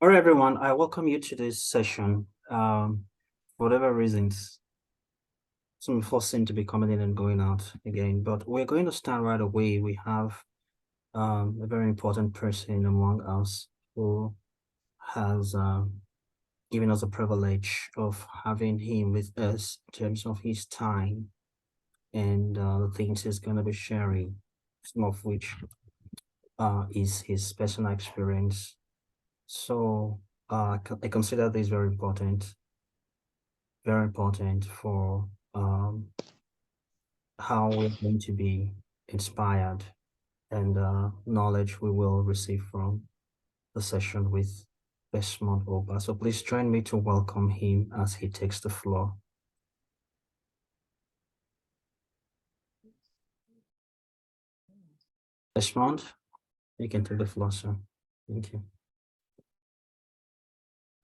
All right, everyone, I welcome you to this session. For whatever reasons, some of us seem to be coming in and going out again, but we're going to start right away. We have a very important person among us who has given us the privilege of having him with us in terms of his time and the things he's going to be sharing, some of which is his personal experience. So I consider this very important for how we're going to be inspired and knowledge we will receive from the session with Desmond Ogba. So please join me to welcome him as he takes the floor. Desmond, you can take the floor, sir. Thank you.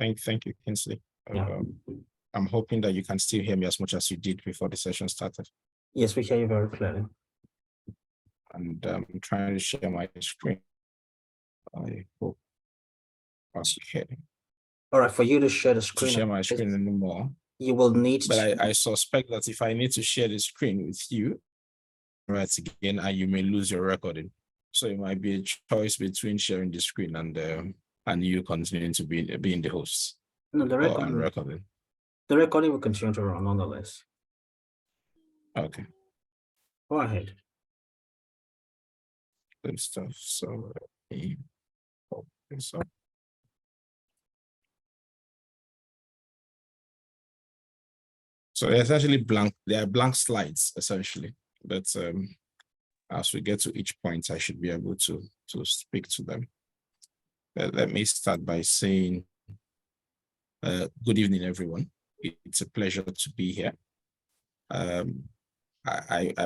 Thank you, Kingsley. Yeah. I'm hoping that you can still hear me as much as you did before the session started. Yes, we hear you very clearly. And I'm trying to share my screen. I hope. Okay. All right, for you to share the To screen, share my screen anymore. you will need But I suspect that if I need to share the screen with you, right again, and you may lose your recording. So it might be a choice between sharing the screen and you continuing to being the host. No, the recording. The recording will continue to run nonetheless. Okay. Go ahead. Good stuff. So this up. So they're essentially blank, they are blank slides, essentially. But as we get to each point, I should be able to speak to them. Let me start by saying good evening, everyone. It's a pleasure to be here. I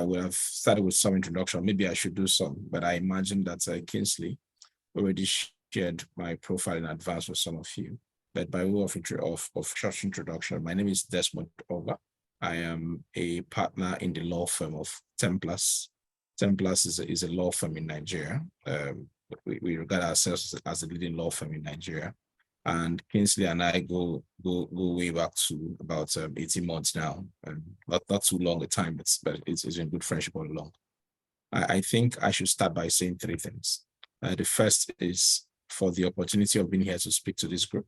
would have started with some introduction. Maybe I should do some, but I imagine that Kingsley already shared my profile in advance with some of you. But by way of short introduction, my name is Desmond Ogba. I am a partner in the law firm of Templars. Templars is a law firm in Nigeria. We regard ourselves as a leading law firm in Nigeria. And Kingsley and I go way back to about 18 months now, and not too long a time, but it's been good friendship all along. I think I should start by saying three things. The first is for the opportunity of being here to speak to this group.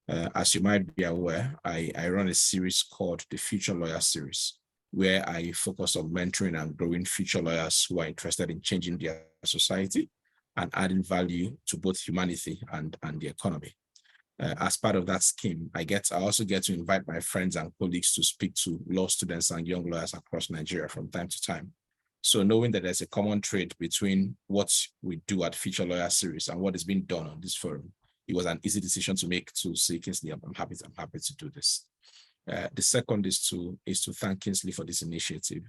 As you might be aware, I run a series called the Future Lawyer Series, where I focus on mentoring and growing future lawyers who are interested in changing their society and adding value to both humanity and the economy. As part of that scheme, I also get to invite my friends and colleagues to speak to law students and young lawyers across Nigeria from time to time. So knowing that there's a common trait between what we do at Future Lawyer Series and what is being done on this forum, it was an easy decision to make to say, Kingsley, I'm happy to do this. The second is to thank Kingsley for this initiative.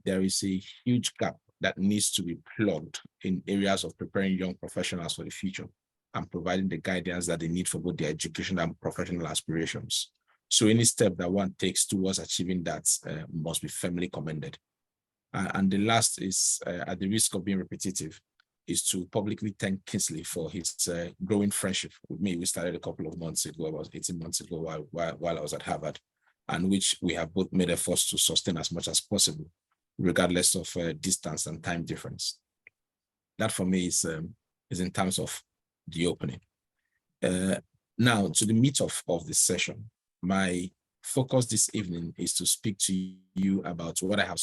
There is a huge gap that needs to be plugged in areas of preparing young professionals for the future and providing the guidance that they need for both their education and professional aspirations. So any step that one takes towards achieving that must be firmly commended. And the last is, at the risk of being repetitive, is to publicly thank Kingsley for his growing friendship with me. We started a couple of months ago, about 18 months ago while I was at Harvard, and which we have both made efforts to sustain as much as possible, regardless of distance and time difference. That for me is in terms of the opening. Now, to the meat of this session, my focus this evening is to speak to you about what I have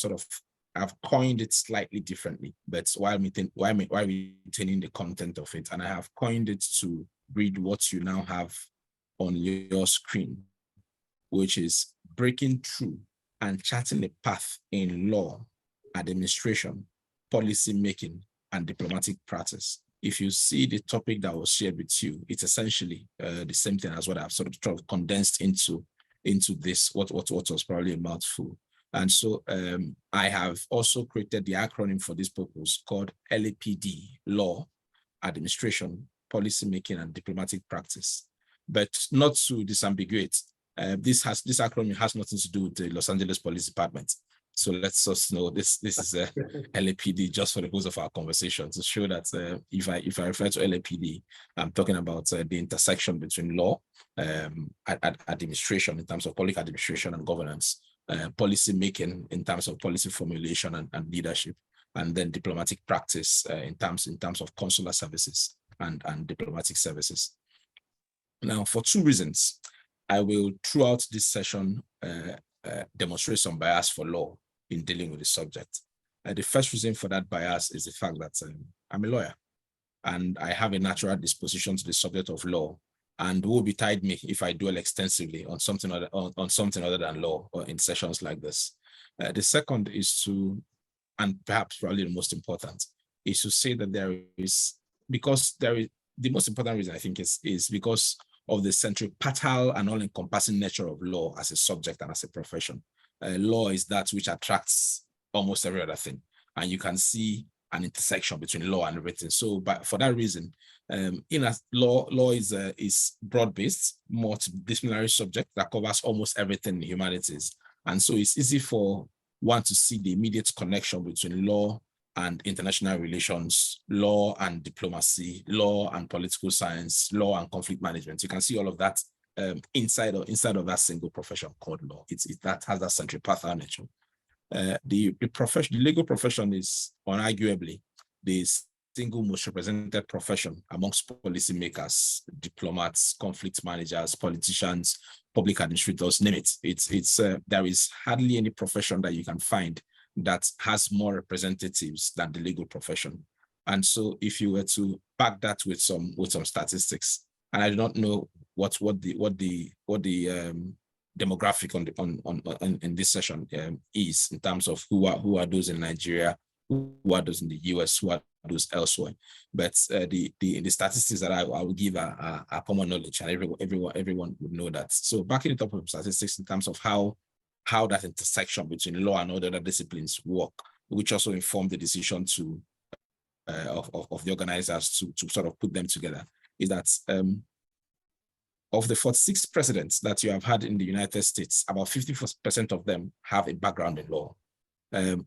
I've coined it slightly differently, but while retaining the content of it, and I have coined it to read what you now have on your screen, which is breaking through and charting a path in law, administration, policy making, and diplomatic practice. If you see the topic that was shared with you, it's essentially the same thing as what I've sort of condensed into this, what was probably a mouthful. And so I have also created the acronym for this purpose called LAPD, Law, Administration, Policy Making, and Diplomatic Practice. But not to disambiguate, this acronym has nothing to do with the Los Angeles Police Department. So let's just know this is a LAPD just for the purpose of our conversation, to show that if I refer to LAPD, I'm talking about the intersection between law, administration in terms of public administration and governance, policy making in terms of policy formulation and leadership, and then diplomatic practice in terms of consular services and diplomatic services. Now, for two reasons, I will throughout this session demonstrate some bias for law in dealing with the subject. The first reason for that bias is the fact that I'm a lawyer and I have a natural disposition to the subject of law, and will betide me if I dwell extensively on something other than law or in sessions like this. The second is to, and perhaps probably the most important, is to say that the most important reason I think is because of the centripetal and all-encompassing nature of law as a subject and as a profession. Law is that which attracts almost every other thing, and you can see an intersection between law and everything. So, but for that reason, law is broad-based, multidisciplinary subject that covers almost everything in humanities, and so it's easy for one to see the immediate connection between law and international relations, law and diplomacy, law and political science, law and conflict management. You can see all of that inside of that single profession called law. That has that centripetal nature. The legal profession is unarguably the single most represented profession amongst policymakers, diplomats, conflict managers, politicians, public administrators, name it. There is hardly any profession that you can find that has more representatives than the legal profession. And so if you were to back that with some statistics, and I do not know what the demographic in this session is in terms of who are those in Nigeria, who are those in the US, who are those elsewhere. But the statistics that I will give are common knowledge, and everyone would know that. So backing it up with statistics in terms of how that intersection between law and other disciplines work, which also informed the decision of the organizers to sort of put them together, is that of the 46 presidents that you have had in the United States, about 50% of them have a background in law.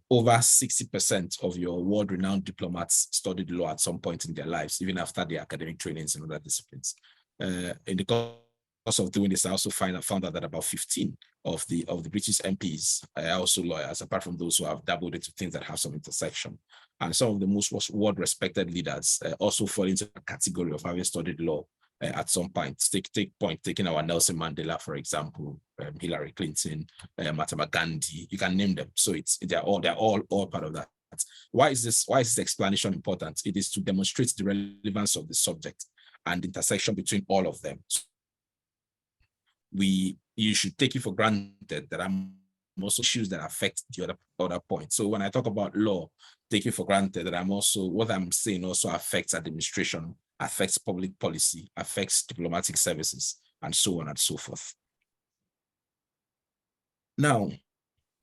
Over 60% of your world-renowned diplomats studied law at some point in their lives, even after their academic trainings in other disciplines. In the course of doing this, I also found out that about 15 of the British MPs are also lawyers, apart from those who have dabbled into things that have some intersection. And some of the most world-respected leaders also fall into the category of having studied law at some point. Taking our Nelson Mandela, for example, Hillary Clinton, Mahatma Gandhi, you can name them. So they're all part of that. Why is this explanation important? It is to demonstrate the relevance of the subject and the intersection between all of them. You should take it for granted that I'm also issues that affect the other point. So when I talk about law, take it for granted that what I'm saying also affects administration, affects public policy, affects diplomatic services, and so on and so forth. Now,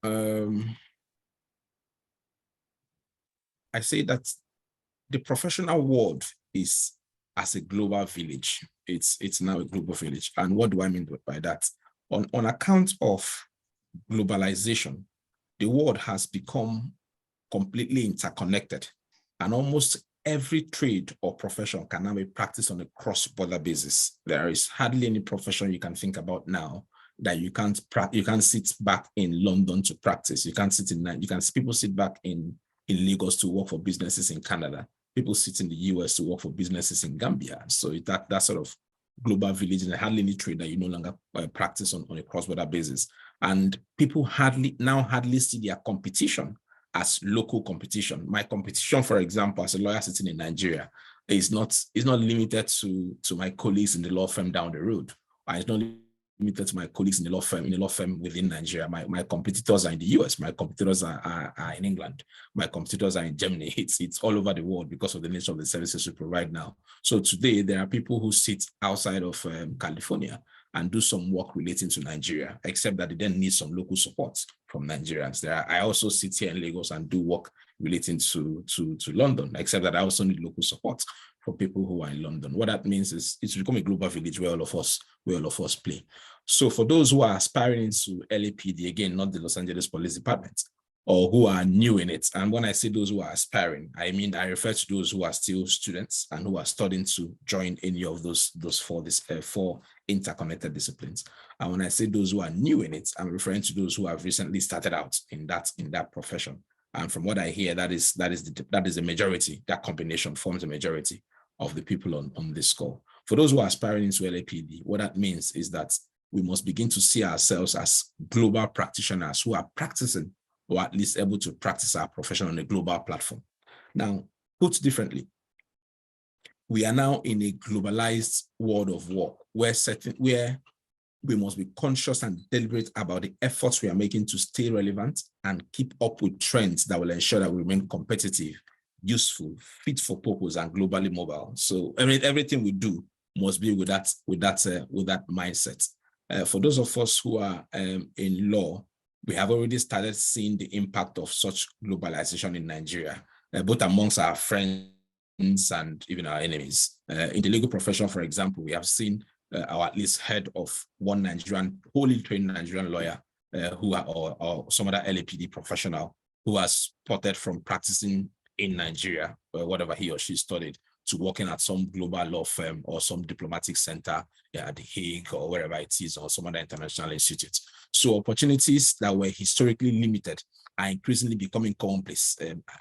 I say that the professional world is as a global village. It's now a global village. And what do I mean by that? On account of globalization, the world has become completely interconnected, and almost every trade or profession can now be practiced on a cross-border basis. There is hardly any profession you can think about now that you can't sit back in London to practice. People sit back in Lagos to work for businesses in Canada. People sit in the US to work for businesses in Gambia. So that sort of global village, and hardly any trade that you no longer practice on a cross-border basis. And people hardly see their competition as local competition. My competition, for example, as a lawyer sitting in Nigeria, is not limited to my colleagues in the law firm down the road. It's not limited to my colleagues in the law firm within Nigeria. My competitors are in the US. My competitors are in England. My competitors are in Germany. It's all over the world because of the nature of the services we provide now. So today there are people who sit outside of California and do some work relating to Nigeria, except that they then need some local support from Nigerians. I also sit here in Lagos and do work relating to London, except that I also need local support for people who are in London. What that means is it's become a global village where all of us play. So for those who are aspiring into LAPD, again, not the Los Angeles Police Department, or who are new in it. And when I say those who are aspiring, I mean, I refer to those who are still students and who are studying to join any of those four interconnected disciplines. And when I say those who are new in it, I'm referring to those who have recently started out in that profession. And from what I hear, that is the majority. That combination forms the majority of the people on this call. For those who are aspiring into LAPD, what that means is that we must begin to see ourselves as global practitioners who are practicing, or at least able to practice our profession on a global platform. Now, put differently, we are now in a globalized world of work where we must be conscious and deliberate about the efforts we are making to stay relevant and keep up with trends that will ensure that we remain competitive, useful, fit for purpose, and globally mobile. So everything we do must be with that mindset. For those of us who are in law, we have already started seeing the impact of such globalization in Nigeria, both amongst our friends and even our enemies. In the legal profession, for example, we have seen or at least heard of one wholly trained Nigerian lawyer or some other LAPD professional who has spotted from practicing in Nigeria, whatever he or she studied, to working at some global law firm or some diplomatic center at The Hague or wherever it is, or some other international institute. So opportunities that were historically limited are increasingly becoming commonplace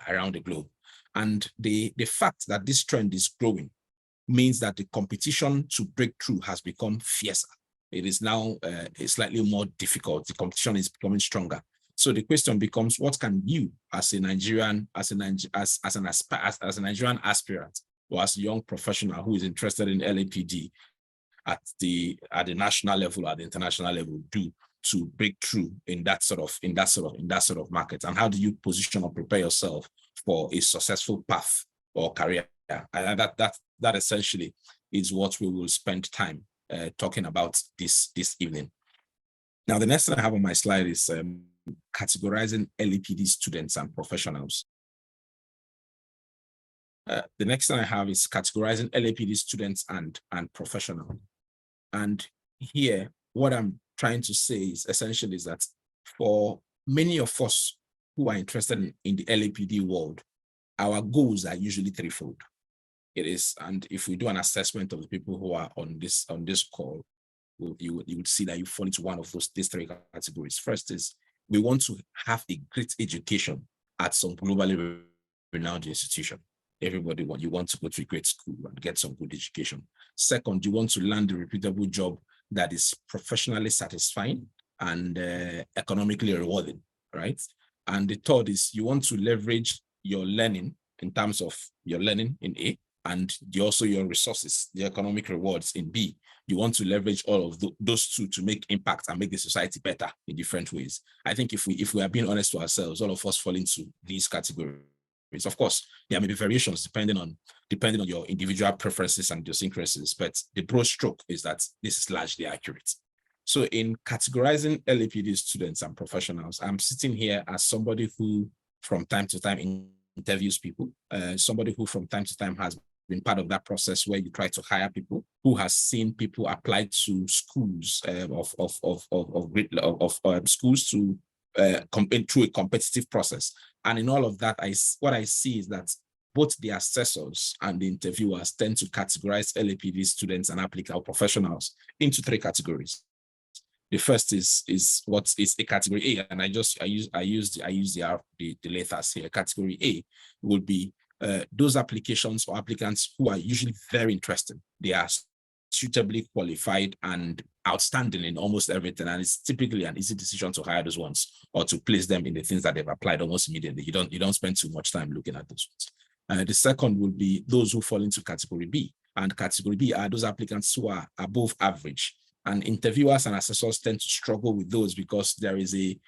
around the globe. And the fact that this trend is growing means that the competition to break through has become fiercer. It is now slightly more difficult. The competition is becoming stronger. So the question becomes, what can you, as a Nigerian, as a Nigerian aspirant, or as a young professional who is interested in LAPD at the national level, at the international level, do to break through in that sort of market? And how do you position or prepare yourself for a successful path or career? And that essentially is what we will spend time talking about this evening. Now, the next thing I have on my slide is categorizing LAPD students and professionals. The next thing I have is categorizing LAPD students and professionals. And here, what I'm trying to say is essentially is that for many of us who are interested in the LAPD world, our goals are usually threefold. It is, and if we do an assessment of the people who are on this call, you would see that you fall into one of these three categories. First is, we want to have a great education at some globally renowned institution. Everybody you want to go to a great school and get some good education. Second, you want to land a reputable job that is professionally satisfying and economically rewarding, right? And the third is, you want to leverage your learning in terms of your learning in A, and also your resources, the economic rewards in B. You want to leverage all of those two to make impact and make the society better in different ways. I think if we are being honest to ourselves, all of us fall into these categories. Of course, there may be variations depending on your individual preferences and idiosyncrasies, but the broad stroke is that this is largely accurate. So in categorizing LAPD students and professionals, I'm sitting here as somebody who from time to time interviews people, somebody who from time to time has been part of that process where you try to hire people, who has seen people apply to schools schools to compete through a competitive process. And in all of that, what I see is that both the assessors and the interviewers tend to categorize LAPD students and applicant professionals into three categories. The first is what is a category A, and I use the letters here. Category A would be those applications or applicants who are usually very interesting. They are suitably qualified and outstanding in almost everything, and it's typically an easy decision to hire those ones or to place them in the things that they've applied almost immediately. You don't spend too much time looking at those ones. The second would be those who fall into category B, and category B are those applicants who are above average. And interviewers and assessors tend to struggle with those because there is a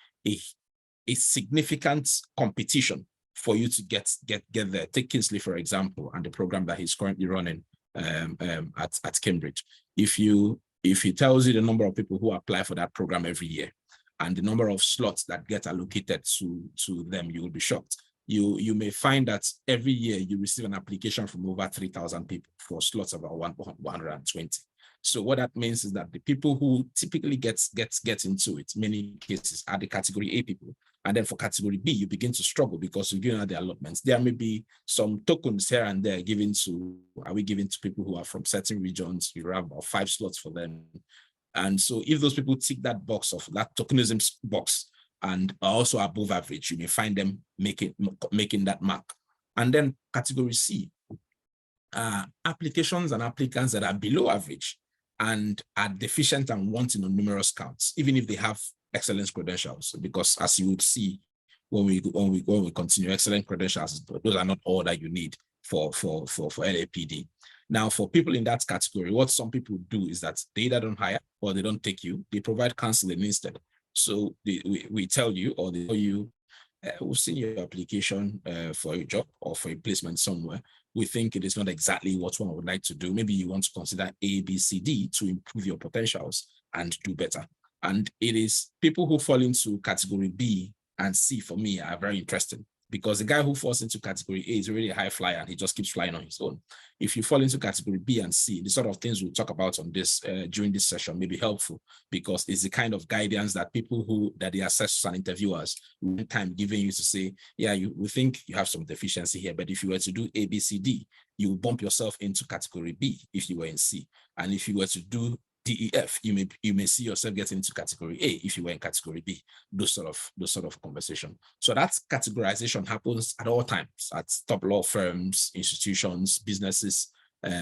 significant competition for you to get there. Take Kingsley, for example, and the program that he's currently running at Cambridge. If he tells you the number of people who apply for that program every year and the number of slots that get allocated to them, you will be shocked. You may find that every year you receive an application from over 3,000 people for slots about 120. So what that means is that the people who typically get into it, many cases, are the category A people. And then for category B, you begin to struggle because you're giving out the allotments. There may be some tokens here and there given to, are we giving to people who are from certain regions? You have about 5 slots for them. And so if those people tick that box of that tokenism box and are also above average, you may find them making that mark. And then category C, applications and applicants that are below average and are deficient and wanting on numerous counts, even if they have excellence credentials, because as you would see when we continue, excellent credentials, those are not all that you need for LAPD. Now, for people in that category, what some people do is that they either don't hire or they don't take you, they provide counseling instead. So we tell you, or they tell you, we've seen your application for a job or for a placement somewhere. We think it is not exactly what one would like to do. Maybe you want to consider A, B, C, D to improve your potentials and do better. And it is people who fall into category B and C for me are very interesting, because the guy who falls into category A is already a high flyer and he just keeps flying on his own. If you fall into category B and C, the sort of things we'll talk about on this during this session may be helpful, because it's the kind of guidance that people that the assessors and interviewers will time giving you to say, yeah, we think you have some deficiency here, but if you were to do A, B, C, D, you will bump yourself into category B if you were in C. And if you were to do D, E, F, you may see yourself getting into category A if you were in category B. Those sort of conversation. So that categorization happens at all times at top law firms, institutions, businesses,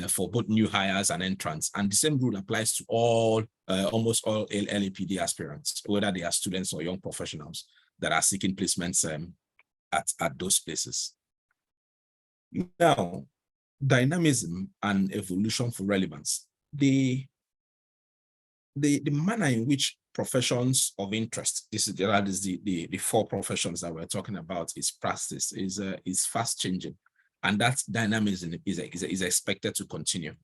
for both new hires and entrants. And the same rule applies to all, almost all LAPD aspirants, whether they are students or young professionals that are seeking placements at those places. Now, dynamism and evolution for relevance. The manner in which professions of interest, that is the 4 professions that we're talking about, is practice, is fast changing. And that dynamism is expected to continue.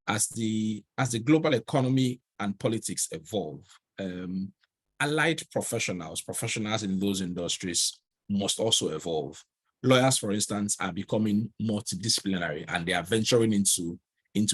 As the global economy and politics evolve, allied professionals in those industries must also evolve. Lawyers, for instance, are becoming multidisciplinary, and they are venturing into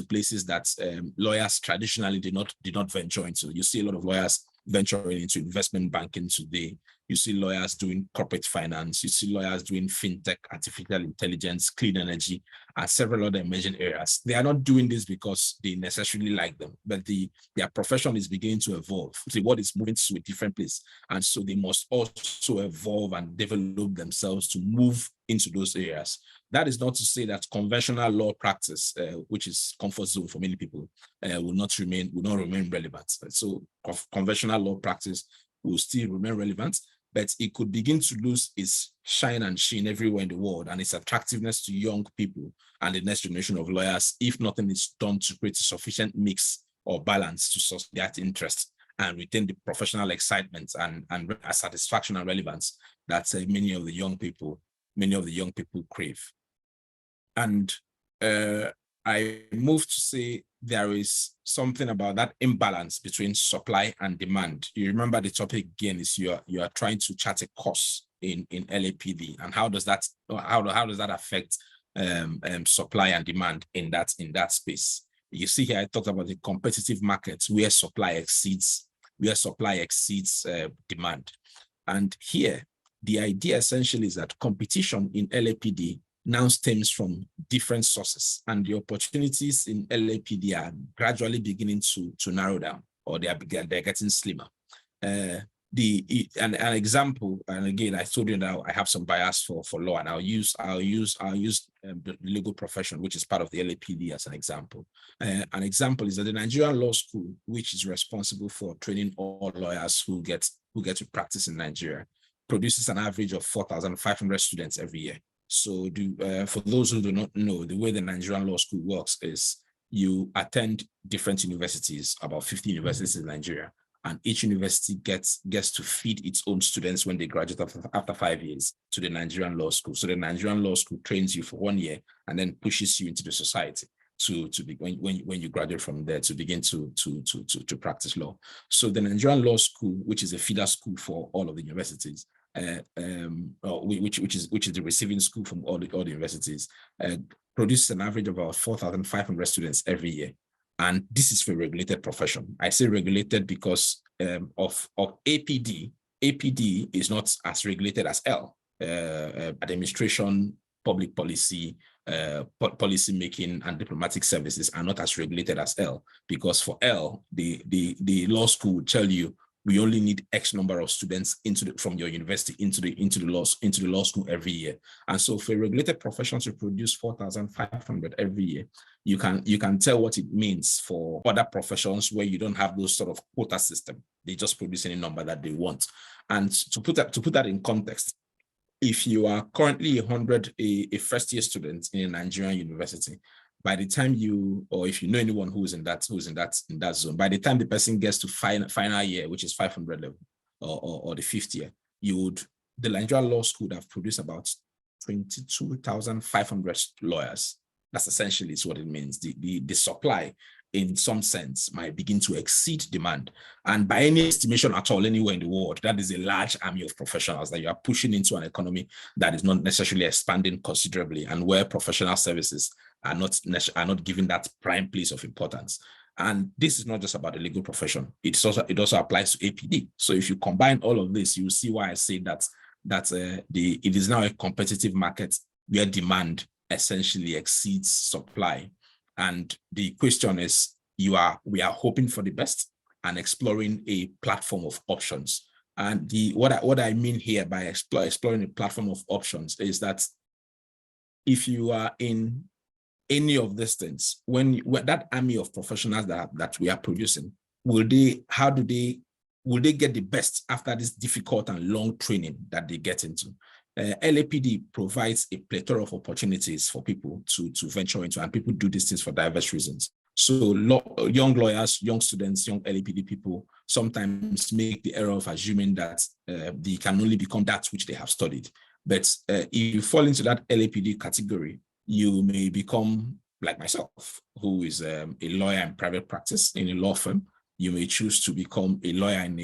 places that lawyers traditionally did not venture into. You see a lot of lawyers venturing into investment banking today. You see lawyers doing corporate finance. You see lawyers doing fintech, artificial intelligence, clean energy, and several other emerging areas. They are not doing this because they necessarily like them, but their profession is beginning to evolve. The world is moving to a different place. And so they must also evolve and develop themselves to move into those areas. That is not to say that conventional law practice, which is comfort zone for many people, will not remain relevant. So conventional law practice will still remain relevant, but it could begin to lose its shine and sheen everywhere in the world and its attractiveness to young people and the next generation of lawyers if nothing is done to create a sufficient mix or balance to sustain that interest and retain the professional excitement and satisfaction and relevance that many of the young people crave. And I move to say there is something about that imbalance between supply and demand. You remember the topic again is you are trying to chart a course in LAPD, and how does that affect supply and demand in that space? You see here I talked about the competitive markets where supply exceeds demand, and here the idea essentially is that competition in LAPD now stems from different sources, and the opportunities in LAPD are gradually beginning to narrow down, or they're getting slimmer. An example, and again, I told you now I have some bias for law, and I'll use the legal profession, which is part of the LAPD, as an example. An example is that the Nigerian Law School, which is responsible for training all lawyers who get to practice in Nigeria, produces an average of 4,500 students every year. So for those who do not know, the way the Nigerian Law School works is you attend different universities, about 50 universities in Nigeria, and each university gets to feed its own students when they graduate after 5 years to the Nigerian Law School. So the Nigerian Law School trains you for 1 year and then pushes you into the society to be when you graduate from there to begin to practice law. So the Nigerian Law School, which is a feeder school for all of the universities, which is the receiving school from all the universities, produces an average of about 4,500 students every year. And this is for a regulated profession. I say regulated because of APD APD is not as regulated as L. Administration, public policy, policy making, and diplomatic services are not as regulated as L, because for L, the law school will tell you we only need X number of students from your university into the law school every year. And so for a regulated profession to produce 4,500 every year, you can tell what it means for other professions where you don't have those sort of quota system. They just produce any number that they want. And to put that in context, if you are currently a first year student in a Nigerian university, by the time or if you know anyone who's in that zone, by the time the person gets to final year, which is 500 level, or the fifth year, the Nigerian Law School would have produced about 22,500 lawyers. That's essentially what it means. The supply, in some sense, might begin to exceed demand. And by any estimation at all, anywhere in the world, that is a large army of professionals that you are pushing into an economy that is not necessarily expanding considerably, and where professional services are not given that prime place of importance. And this is not just about the legal profession. It also applies to APD. So if you combine all of this, you will see why I say that it is now a competitive market where demand essentially exceeds supply. And the question is, we are hoping for the best and exploring a platform of options. And what I mean here by exploring a platform of options is that if you are in any of these things, when that army of professionals that we are producing, will they get the best after this difficult and long training that they get into? LAPD provides a plethora of opportunities for people to venture into, and people do these things for diverse reasons. So young lawyers, young students, young LAPD people sometimes make the error of assuming that they can only become that which they have studied. But if you fall into that LAPD category, you may become like myself, who is a lawyer in private practice in a law firm. You may choose to become a lawyer in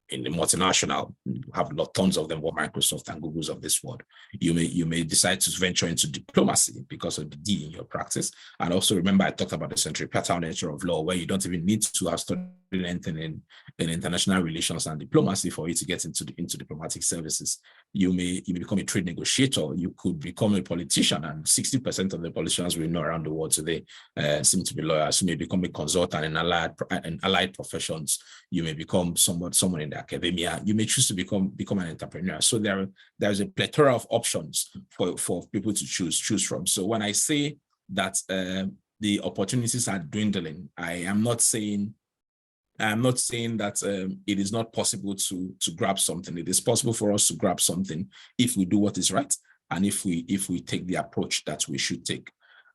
a multinational, have tons of them, what Microsoft and Google's of this world. You may decide to venture into diplomacy because of the D in your practice. And also remember, I talked about the centripetal nature of law, where you don't even need to have studied anything in international relations and diplomacy for you to get into diplomatic services. You may become a trade negotiator. You could become a politician, and 60% of the politicians we know around the world today seem to be lawyers. You may become a consultant in allied professions. You may become someone in the academia. You may choose to become an entrepreneur. So there's a plethora of options for people to choose from. So when I say that the opportunities are dwindling, I am not saying that it is not possible to grab something. It is possible for us to grab something if we do what is right, and if we take the approach that we should take.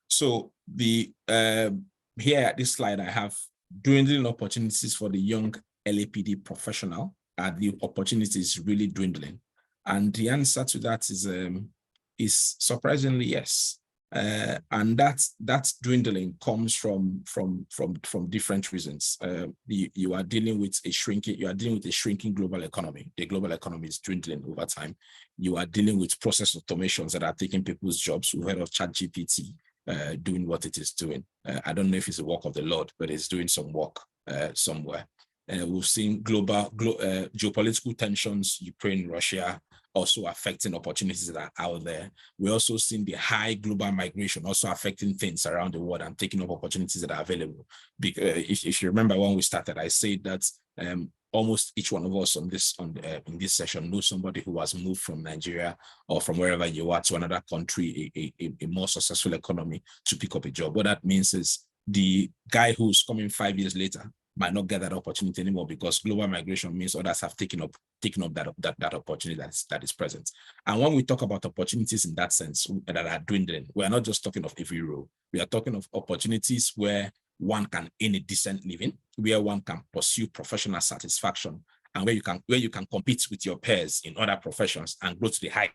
So here at this slide, I have dwindling opportunities for the young LAPD professional. Are the opportunities really dwindling? And the answer to that is surprisingly yes. And that dwindling comes from different reasons. You are dealing with a shrinking global economy. The global economy is dwindling over time. You are dealing with process automations that are taking people's jobs. We've heard of ChatGPT doing what it is doing. I don't know if it's a work of the Lord, but it's doing some work somewhere. We've seen global geopolitical tensions, Ukraine, Russia, also affecting opportunities that are out there. We're also seeing the high global migration also affecting things around the world and taking up opportunities that are available. Because if you remember when we started, I said that almost each one of us in this session knows somebody who has moved from Nigeria or from wherever you are to another country, a more successful economy, to pick up a job. What that means is the guy who's coming 5 years later might not get that opportunity anymore, because global migration means others have taken up that opportunity that is present. And when we talk about opportunities in that sense that are dwindling, we are not just talking of every role. We are talking of opportunities where one can earn a decent living, where one can pursue professional satisfaction, and where you can compete with your peers in other professions and grow to the height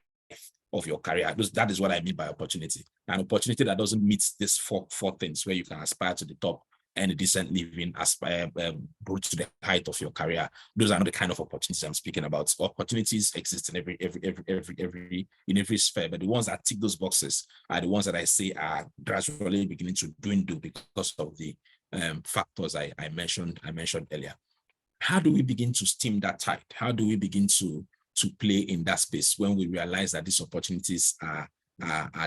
of your career. That is what I mean by opportunity. An opportunity that doesn't meet these four things, where you can aspire to the top, and a decent living, aspire, grow to the height of your career. Those are not the kind of opportunities I'm speaking about. Opportunities exist in every sphere, but the ones that tick those boxes are the ones that I say are gradually beginning to dwindle because of the factors I mentioned earlier. how do we begin to stem that tide? How do we begin to play in that space when we realize that these opportunities are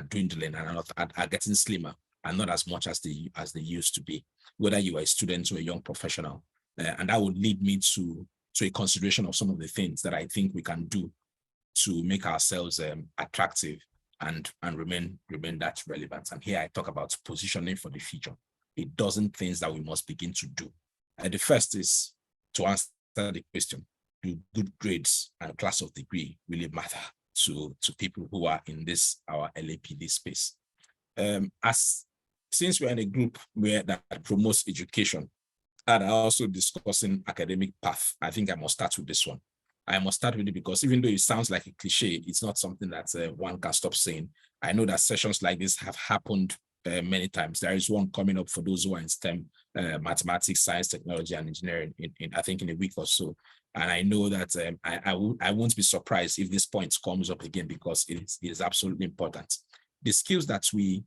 dwindling and are getting slimmer and not as much as they used to be, whether you are a student or a young professional? And that would lead me to a consideration of some of the things that I think we can do to make ourselves attractive and remain that relevant. And here I talk about positioning for the future. A dozen things that we must begin to do. The first is to answer the question: do good grades and class of degree really matter to people who are in this our LAPD space? Since we're in a group that promotes education, and also discussing academic path, I think I must start with this one. I must start with it because even though it sounds like a cliche, it's not something that one can stop saying. I know that sessions like this have happened many times. There is one coming up for those who are in STEM, mathematics, science, technology, and engineering, I think in a week or so. And I know that I won't be surprised if this point comes up again because it is absolutely important. The skills that we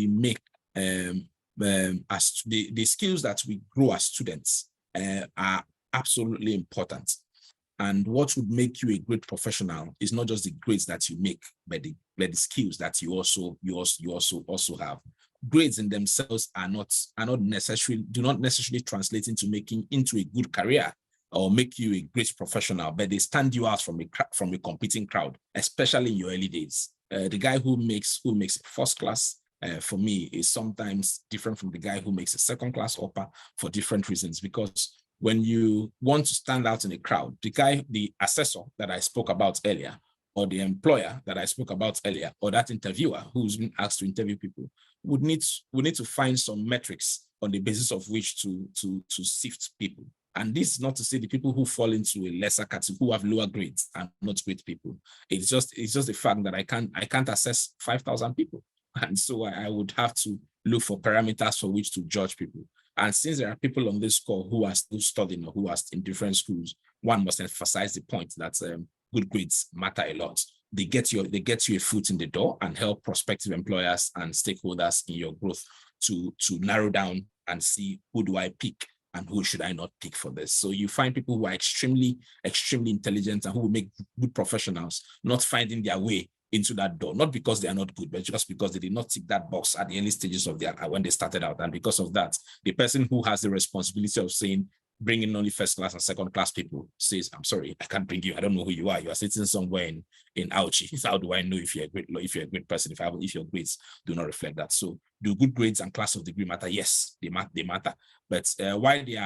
make as the skills that we grow as students are absolutely important. And what would make you a great professional is not just the grades that you make, but the skills that you also have. Grades in themselves do not necessarily translate into a good career or make you a great professional, but they stand you out from a competing crowd, especially in your early days. The guy who makes first class for me is sometimes different from the guy who makes a second class upper for different reasons, because when you want to stand out in a crowd, the assessor that I spoke about earlier, or the employer that I spoke about earlier, or that interviewer who's been asked to interview people, would need to find some metrics on the basis of which to sift people. And this is not to say the people who fall into a lesser category, who have lower grades, are not great people. It's just the fact that I can't assess 5,000 people. And so I would have to look for parameters for which to judge people. And since there are people on this call who are still studying or who are in different schools, one must emphasize the point that good grades matter a lot. They get you a foot in the door and help prospective employers and stakeholders in your growth to narrow down and see, who do I pick and who should I not pick for this? So you find people who are extremely, extremely intelligent and who will make good professionals not finding their way into that door, not because they are not good, but just because they did not tick that box at the early stages of when they started out. And because of that, the person who has the responsibility of saying, bring in only first class and second class people, says, I'm sorry, I can't bring you. I don't know who you are. You are sitting somewhere in Auchi. How do I know if you're a great person, if your grades do not reflect that? So do good grades and class of degree matter? Yes, they matter. But why they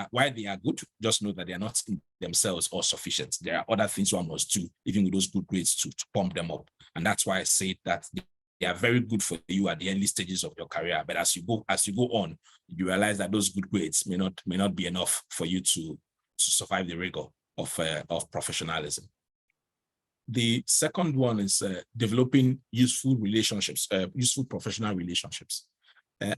are good, just know that they are not in themselves or sufficient. There are other things one must do, even with those good grades, to pump them up. And that's why I say that they are very good for you at the early stages of your career. But as you go on, you realize that those good grades may not be enough for you to survive the rigor of professionalism. The second one is developing useful relationships, useful professional relationships.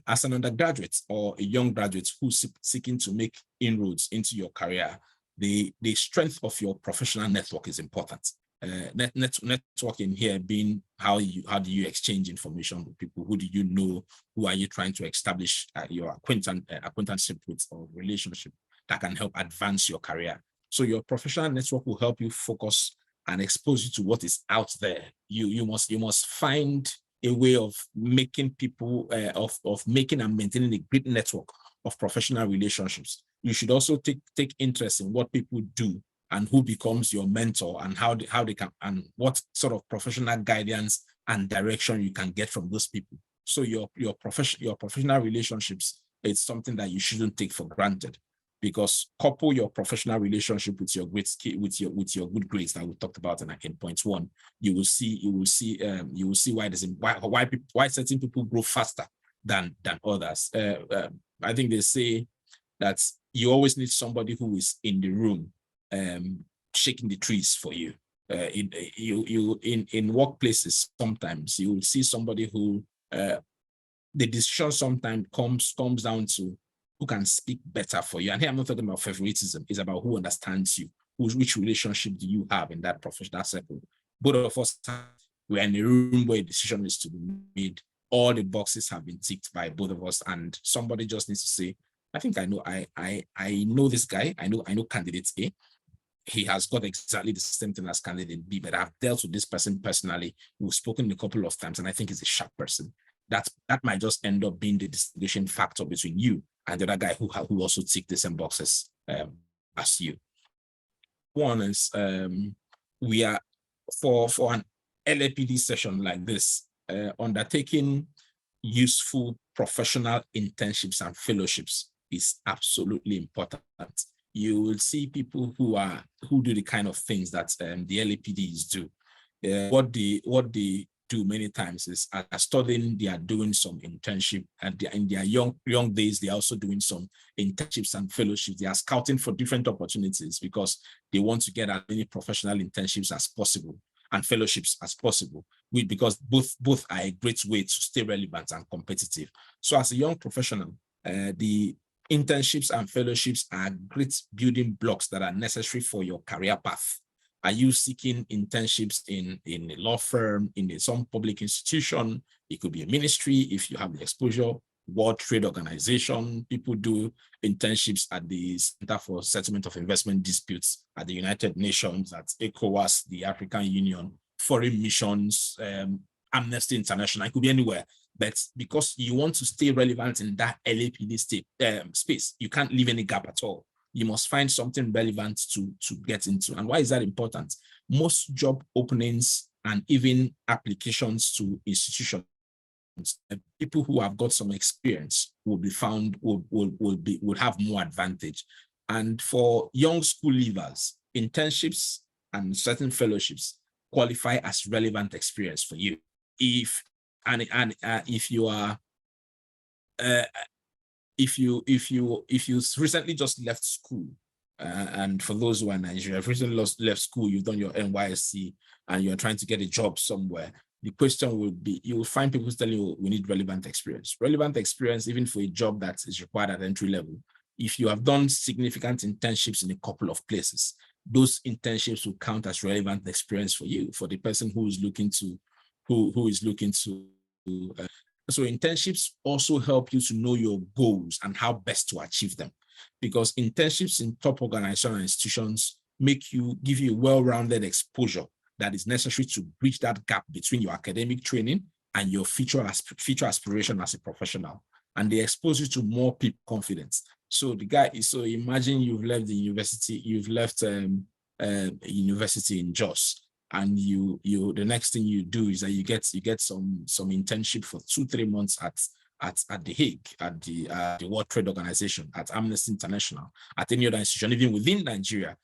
As an undergraduate or a young graduate who's seeking to make inroads into your career, the strength of your professional network is important. Networking here being how do you exchange information with people? Who do you know? Who are you trying to establish your acquaintanceship with, or relationship that can help advance your career? So your professional network will help you focus and expose you to what is out there. You must find a way of making people of making and maintaining a great network of professional relationships. You should also take interest in what people do and who becomes your mentor, and how they can, and what sort of professional guidance and direction you can get from those people. So your professional relationships, it's something that you shouldn't take for granted, because couple your professional relationship with your great skill, with your good grades that we talked about in point one. You will see why certain people grow faster than others. I think they say that you always need somebody who is in the room shaking the trees for you. In workplaces, sometimes you will see somebody who the decision sometimes comes down to who can speak better for you. And here I'm not talking about favoritism. It's about who understands you. Which relationship do you have in that professional circle? Both of us, we're in a room where a decision is to be made. All the boxes have been ticked by both of us, and somebody just needs to say, I think I know this guy. I know candidate A. He has got exactly the same thing as candidate B, but I've dealt with this person personally. We've spoken a couple of times, and I think he's a sharp person. That might just end up being the distinguishing factor between you and the other guy who also tick the same boxes as you. One is we are for an LAPD session like this, undertaking useful professional internships and fellowships is absolutely important. You will see people who do the kind of things that the LAPDs do. What they do many times is as studying, they are doing some internship, and in their young days, they are also doing some internships and fellowships. They are scouting for different opportunities because they want to get as many professional internships as possible and fellowships as possible, because both are a great way to stay relevant and competitive. So as a young professional, the internships and fellowships are great building blocks that are necessary for your career path. Are you seeking internships in a law firm, in some public institution? It could be a ministry if you have the exposure. World Trade Organization, people do internships at the Center for Settlement of Investment Disputes at the United Nations, at ECOWAS, the African Union, foreign missions, Amnesty International. It could be anywhere. But because you want to stay relevant in that LAPD space, you can't leave any gap at all. You must find something relevant to get into. And why is that important? Most job openings and even applications to institutions, people who have got some experience will be found, will have more advantage. And for young school leavers, internships and certain fellowships qualify as relevant experience for you. If you are if you recently just left school, and for those who are in Nigeria, if you recently left school, you've done your NYSC and you're trying to get a job somewhere, the question will be, you will find people telling you we need relevant experience. Relevant experience, even for a job that is required at entry level. If you have done significant internships in a couple of places, those internships will count as relevant experience for you, for the person who is looking to so internships also help you to know your goals and how best to achieve them, because internships in top organizations and institutions give you a well-rounded exposure that is necessary to bridge that gap between your academic training and your future aspiration as a professional. And they expose you to more people confidence. So imagine you've left the university, university in Jos, and the next thing you do is that you get some internship for 2-3 months at The Hague, at the World Trade Organization, at Amnesty International, at any other institution, even within Nigeria.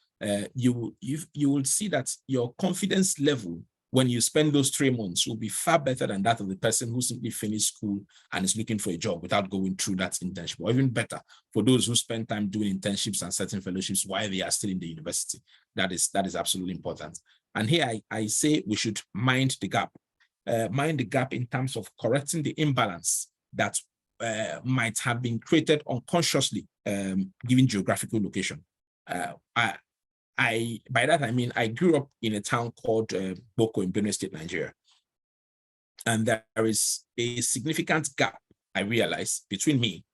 You will see that your confidence level when you spend those 3 months will be far better than that of the person who simply finished school and is looking for a job without going through that internship, or even better for those who spend time doing internships and certain fellowships while they are still in the university. That is absolutely important. And here I say we should mind the gap in terms of correcting the imbalance that might have been created unconsciously given geographical location. By that I mean I grew up in a town called Boko in Benue State, Nigeria, and there is a significant gap I realized between me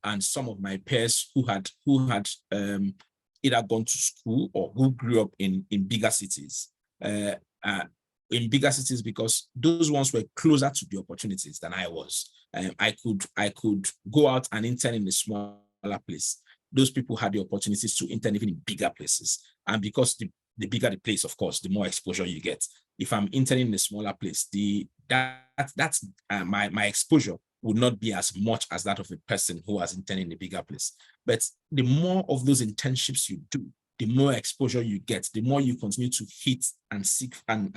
and some of my peers who had either gone to school or who grew up in bigger cities. Because those ones were closer to the opportunities than I was. I could go out and intern in a smaller place. Those people had the opportunities to intern even in bigger places. And because the bigger the place, of course, the more exposure you get. If I'm interning in a smaller place, my exposure would not be as much as that of a person who has interned in a bigger place. But the more of those internships you do, the more exposure you get, the more you continue to hit and seek and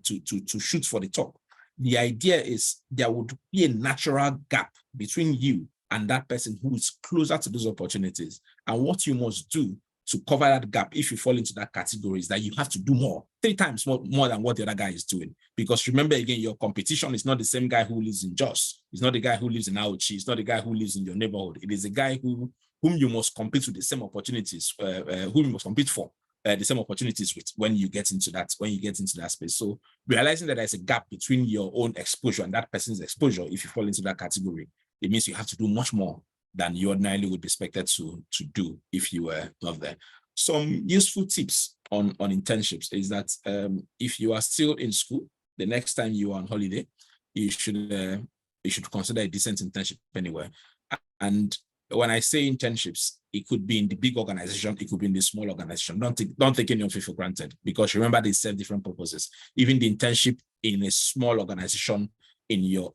to shoot for the top. The idea is there would be a natural gap between you and that person who is closer to those opportunities. And what you must do to cover that gap, if you fall into that category, is that you have to do more, 3 times more than what the other guy is doing. Because remember, again, your competition is not the same guy who lives in Jos. It's not the guy who lives in Auchi. It's not the guy who lives in your neighborhood. It is a guy whom you must compete with the same opportunities, whom you must compete for the same opportunities with when you get into that space. So realizing that there's a gap between your own exposure and that person's exposure, if you fall into that category, it means you have to do much more than you ordinarily would be expected to do if you were not there. Some useful tips on internships is that if you are still in school, the next time you are on holiday, you should consider a decent internship anywhere. And when I say internships, it could be in the big organization, it could be in the small organization. Don't take any of it for granted, because remember, they serve different purposes. Even the internship in a small organization in your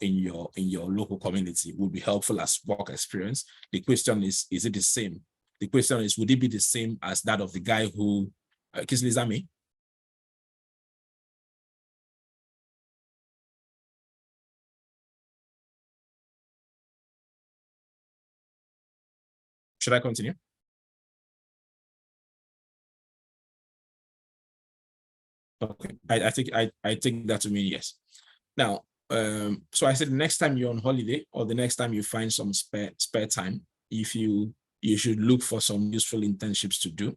local community would be helpful as work experience. The question is it the same? The question is, would it be the same as that of the guy who Kisley, is that me? Should I continue? Okay, I think that to mean yes. Now, so I said the next time you're on holiday or the next time you find some spare time, if you should look for some useful internships to do,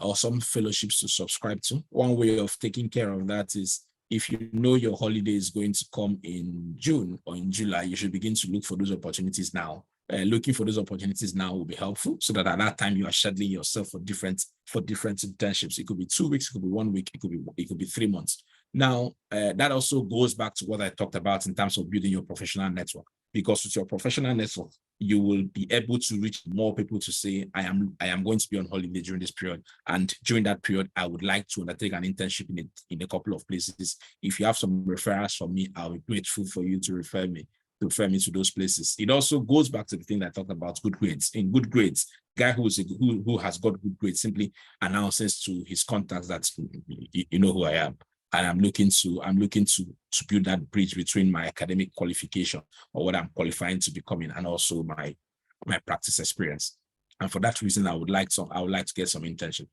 or some fellowships to subscribe to. One way of taking care of that is, if you know your holiday is going to come in June or in July, you should begin to look for those opportunities now. Looking for those opportunities now will be helpful, so that at that time you are scheduling yourself for different internships. It could be 2 weeks, it could be 1 week, it could be 3 months. Now, that also goes back to what I talked about in terms of building your professional network, because with your professional network, you will be able to reach more people to say, I am going to be on holiday during this period, and during that period, I would like to undertake an internship in a couple of places. If you have some referrals from me, I'll be grateful for you to refer me to those places. It also goes back to the thing that I talked about, good grades. In good grades, guy who has got good grades simply announces to his contacts that you know who I am, and I'm looking to build that bridge between my academic qualification, or what I'm qualifying to becoming, and also my practice experience. And for that reason, I would like to get some internship.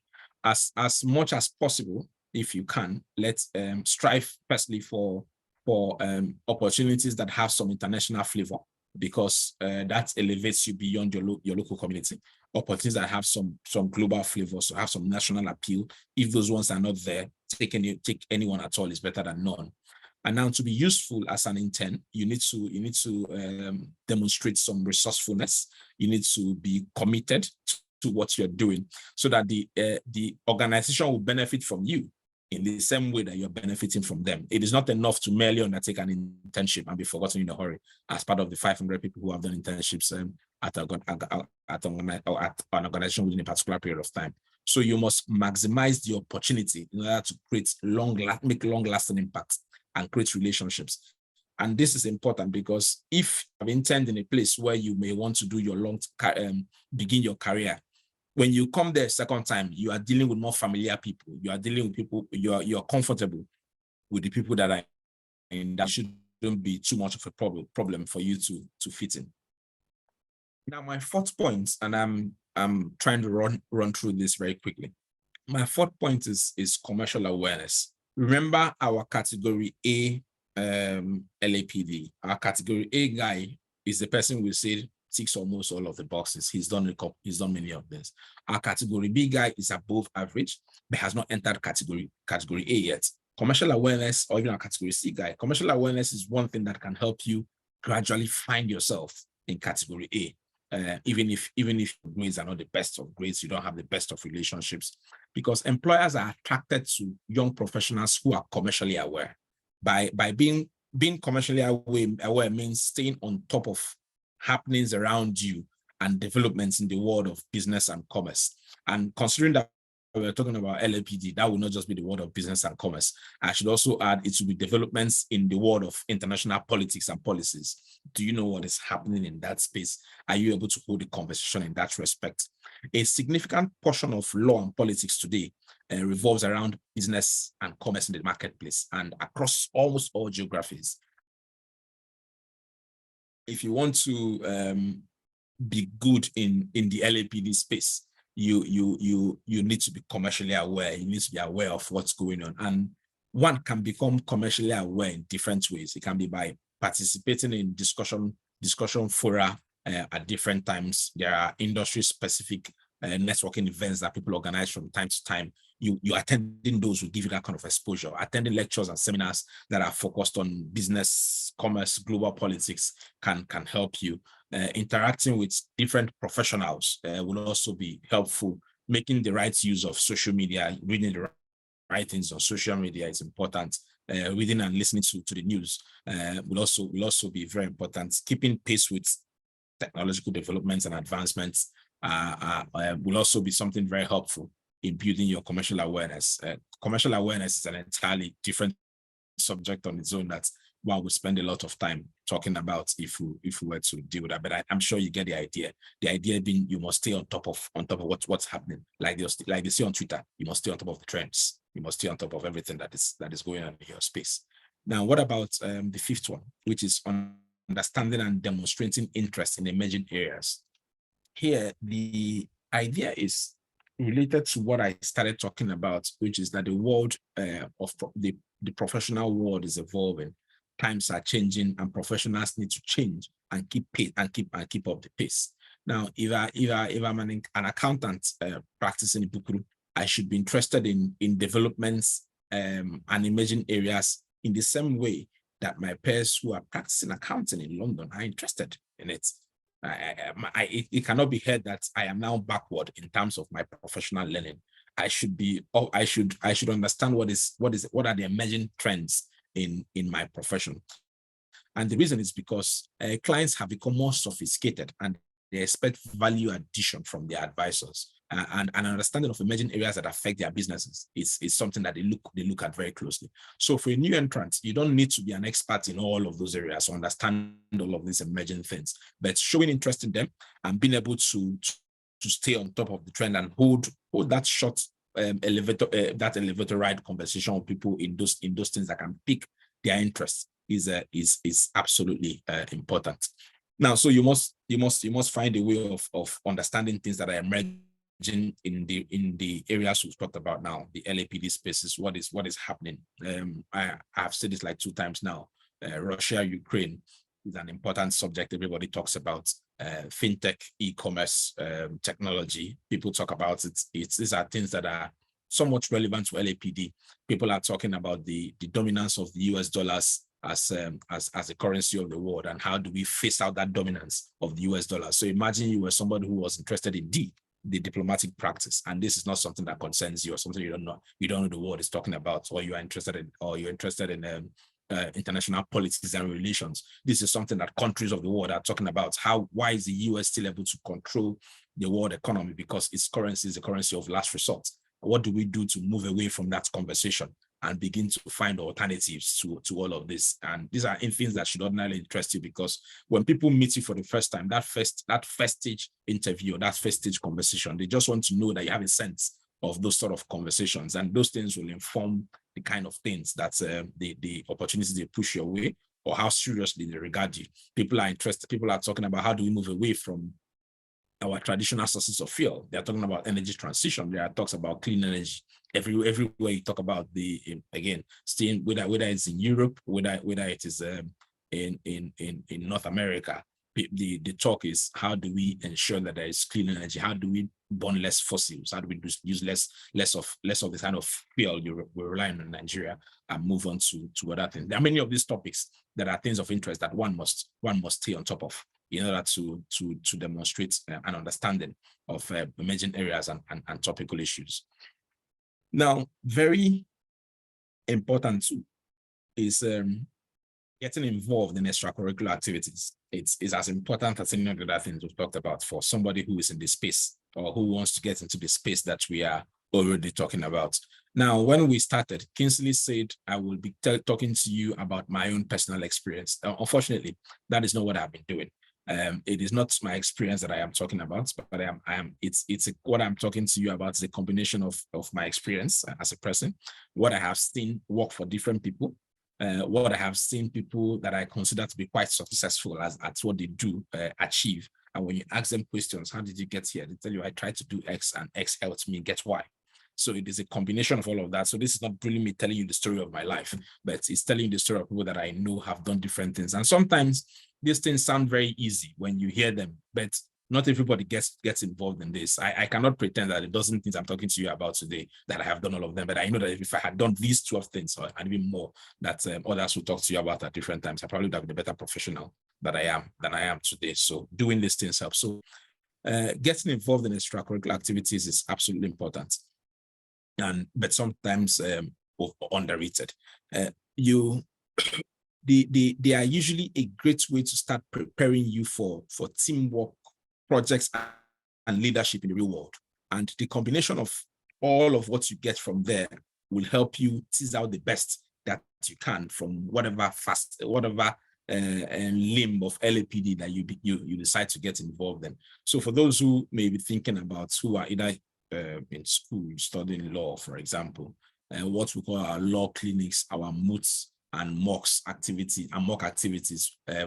As much as possible, if you can, let's strive firstly for opportunities that have some international flavor, because that elevates you beyond your local community. Opportunities that have some global flavor, so have some national appeal. If those ones are not there, take anyone at all is better than none. And now, to be useful as an intern, you need to demonstrate some resourcefulness. You need to be committed to what you're doing, so that the organization will benefit from you in the same way that you're benefiting from them. It is not enough to merely undertake an internship and be forgotten in a hurry as part of the 500 people who have done internships at an organization within a particular period of time. So you must maximize the opportunity in order to make long-lasting impact and create relationships. And this is important, because if you've interned in a place where you may want to do your begin your career, when you come there second time, you are dealing with more familiar people. You are dealing with people, you're comfortable with the people that are in. That shouldn't be too much of a problem for you to fit in. Now, my fourth point, and I'm trying to run through this very quickly. My fourth point is commercial awareness. Remember our category A LAPD. Our category A guy is the person we say ticks almost all of the boxes. He's done many of this. Our category B guy is above average, but has not entered category A yet. Commercial awareness, or even our category C guy, commercial awareness is one thing that can help you gradually find yourself in category A. Even if grades are not the best of grades, you don't have the best of relationships, because employers are attracted to young professionals who are commercially aware. By being commercially aware means staying on top of happenings around you and developments in the world of business and commerce. And considering that we're talking about LAPD, that will not just be the world of business and commerce. I should also add it will be developments in the world of international politics and policies. Do you know what is happening in that space? Are you able to hold a conversation in that respect? A significant portion of law and politics today revolves around business and commerce in the marketplace and across almost all geographies. If you want to be good in the LAPD space, you need to be commercially aware. You need to be aware of what's going on. And one can become commercially aware in different ways. It can be by participating in discussion fora at different times. There are industry-specific networking events that people organize from time to time, you attending those will give you that kind of exposure. Attending lectures and seminars that are focused on business, commerce, global politics can help you. Interacting with different professionals will also be helpful. Making the right use of social media, reading the right things on social media is important. Reading and listening to the news will also be very important. Keeping pace with technological developments and advancements will also be something very helpful in building your commercial awareness. Commercial awareness is an entirely different subject on its own that one would spend a lot of time talking about if we were to deal with that. But I'm sure you get the idea. The idea being you must stay on top of what's happening. Like they say on Twitter, you must stay on top of the trends. You must stay on top of everything that is going on in your space. Now, what about the fifth one, which is understanding and demonstrating interest in emerging areas? Here, the idea is related to what I started talking about, which is that the world of the professional world is evolving. Times are changing, and professionals need to change and keep pace and keep up the pace. Now, if I'm an accountant practicing in Bukuru, I should be interested in developments and emerging areas in the same way that my peers who are practicing accounting in London are interested in it. It cannot be heard that I am now backward in terms of my professional learning. I should understand what are the emerging trends in my profession. And the reason is because clients have become more sophisticated and they expect value addition from their advisors. And an understanding of emerging areas that affect their businesses is something that they look at very closely. So for a new entrant, you don't need to be an expert in all of those areas or understand all of these emerging things, but showing interest in them and being able to stay on top of the trend and hold that short elevator ride conversation with people in those things that can pique their interest is absolutely important. Now, so you must find a way of understanding things that are emerging in the areas we've talked about now, the LAPD spaces, what is happening. I have said this like 2 times now. Russia, Ukraine is an important subject everybody talks about. Fintech, e-commerce, technology, people talk about it. These are things that are somewhat relevant to LAPD. People are talking about the dominance of the US dollars as a currency of the world, and how do we phase out that dominance of the US dollar. So imagine you were somebody who was interested in the diplomatic practice, and this is not something that concerns you or something you don't know the world is talking about, or you're interested in international politics and relations. This is something that countries of the world are talking about. Why is the US still able to control the world economy? Because its currency is a currency of last resort. What do we do to move away from that conversation and begin to find alternatives to all of this? And these are things that should ordinarily interest you, because when people meet you for the first time, that first stage interview, or that first stage conversation, they just want to know that you have a sense of those sort of conversations, and those things will inform the kind of things that the opportunities they push your way, or how seriously they regard you. People are interested. People are talking about how do we move away from our traditional sources of fuel. They are talking about energy transition. There are talks about clean energy. Everywhere you talk about again, staying whether it's in Europe, whether it is in North America, the talk is how do we ensure that there is clean energy? How do we burn less fossils? How do we use less of the kind of fuel we're relying on in Nigeria, and move on to other things? There are many of these topics that are things of interest that one must stay on top of in order to demonstrate an understanding of emerging areas and topical issues. Now, very important too is getting involved in extracurricular activities. It's as important as any of the other things we've talked about for somebody who is in the space or who wants to get into the space that we are already talking about. Now, when we started, Kingsley said, I will be talking to you about my own personal experience. Unfortunately, that is not what I've been doing. It is not my experience that I am talking about, but what I'm talking to you about is a combination of my experience as a person, what I have seen work for different people, what I have seen people that I consider to be quite successful at what they do achieve. And when you ask them questions, how did you get here? They tell you, I tried to do X and X helped me get Y. So it is a combination of all of that. So this is not really me telling you the story of my life, but it's telling you the story of people that I know have done different things. And sometimes these things sound very easy when you hear them, but Not everybody gets involved in this. I cannot pretend that it doesn't things I'm talking to you about today that I have done all of them, but I know that if I had done these 12 things and even more that others will talk to you about at different times, I probably would have been a better professional than I am today. So doing these things helps. So getting involved in extracurricular activities is absolutely important, but sometimes underrated. They are usually a great way to start preparing you for teamwork, projects, and leadership in the real world. And the combination of all of what you get from there will help you tease out the best that you can from whatever limb of LAPD that you decide to get involved in. So for those who may be thinking about who are either in school studying law, for example, what we call our law clinics, our moots and mock activities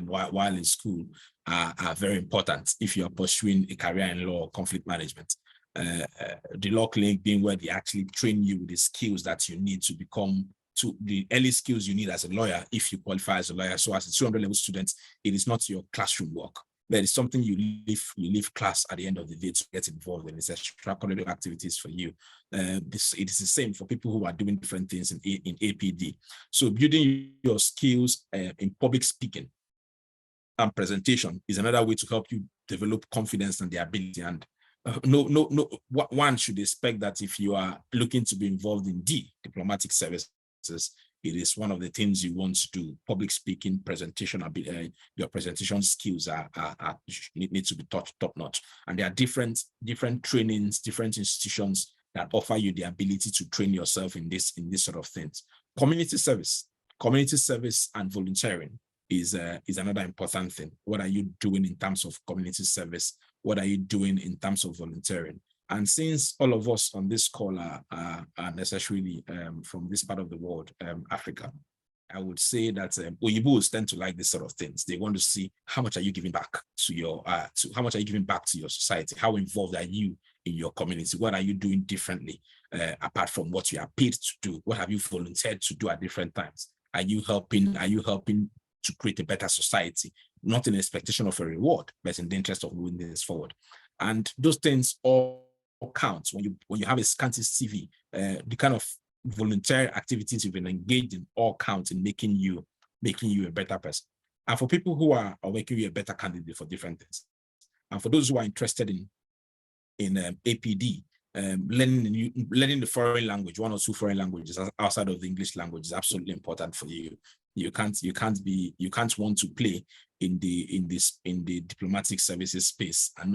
while in school are very important if you are pursuing a career in law or conflict management. The law clinic being where they actually train you with the skills that you need to become, to the early skills you need as a lawyer if you qualify as a lawyer. So as a 200 level student, it is not your classroom work. That is something you leave class at the end of the day to get involved in. It's extracurricular activities for you. It is the same for people who are doing different things in APD. So building your skills in public speaking and presentation is another way to help you develop confidence and the ability. And one should expect that if you are looking to be involved in diplomatic services, it is one of the things you want to do. Public speaking, presentation, your presentation skills need to be top notch. And there are different trainings, different institutions that offer you the ability to train yourself in this sort of things. Community service and volunteering is another important thing. What are you doing in terms of community service? What are you doing in terms of volunteering? And since all of us on this call are necessarily from this part of the world, Africa, I would say that Oyibos tend to like this sort of things. They want to see how much are you giving back to your how much are you giving back to your society? How involved are you in your community? What are you doing differently apart from what you are paid to do? What have you volunteered to do at different times? Are you helping to create a better society? Not in expectation of a reward, but in the interest of moving this forward. And those things all count when you have a scanty CV. The kind of voluntary activities you've been engaged in all count in making you a better person. And for people who are making you a better candidate for different things. And for those who are interested in APD, learning the foreign language, one or two foreign languages outside of the English language is absolutely important for you. You can't want to play in the diplomatic services space and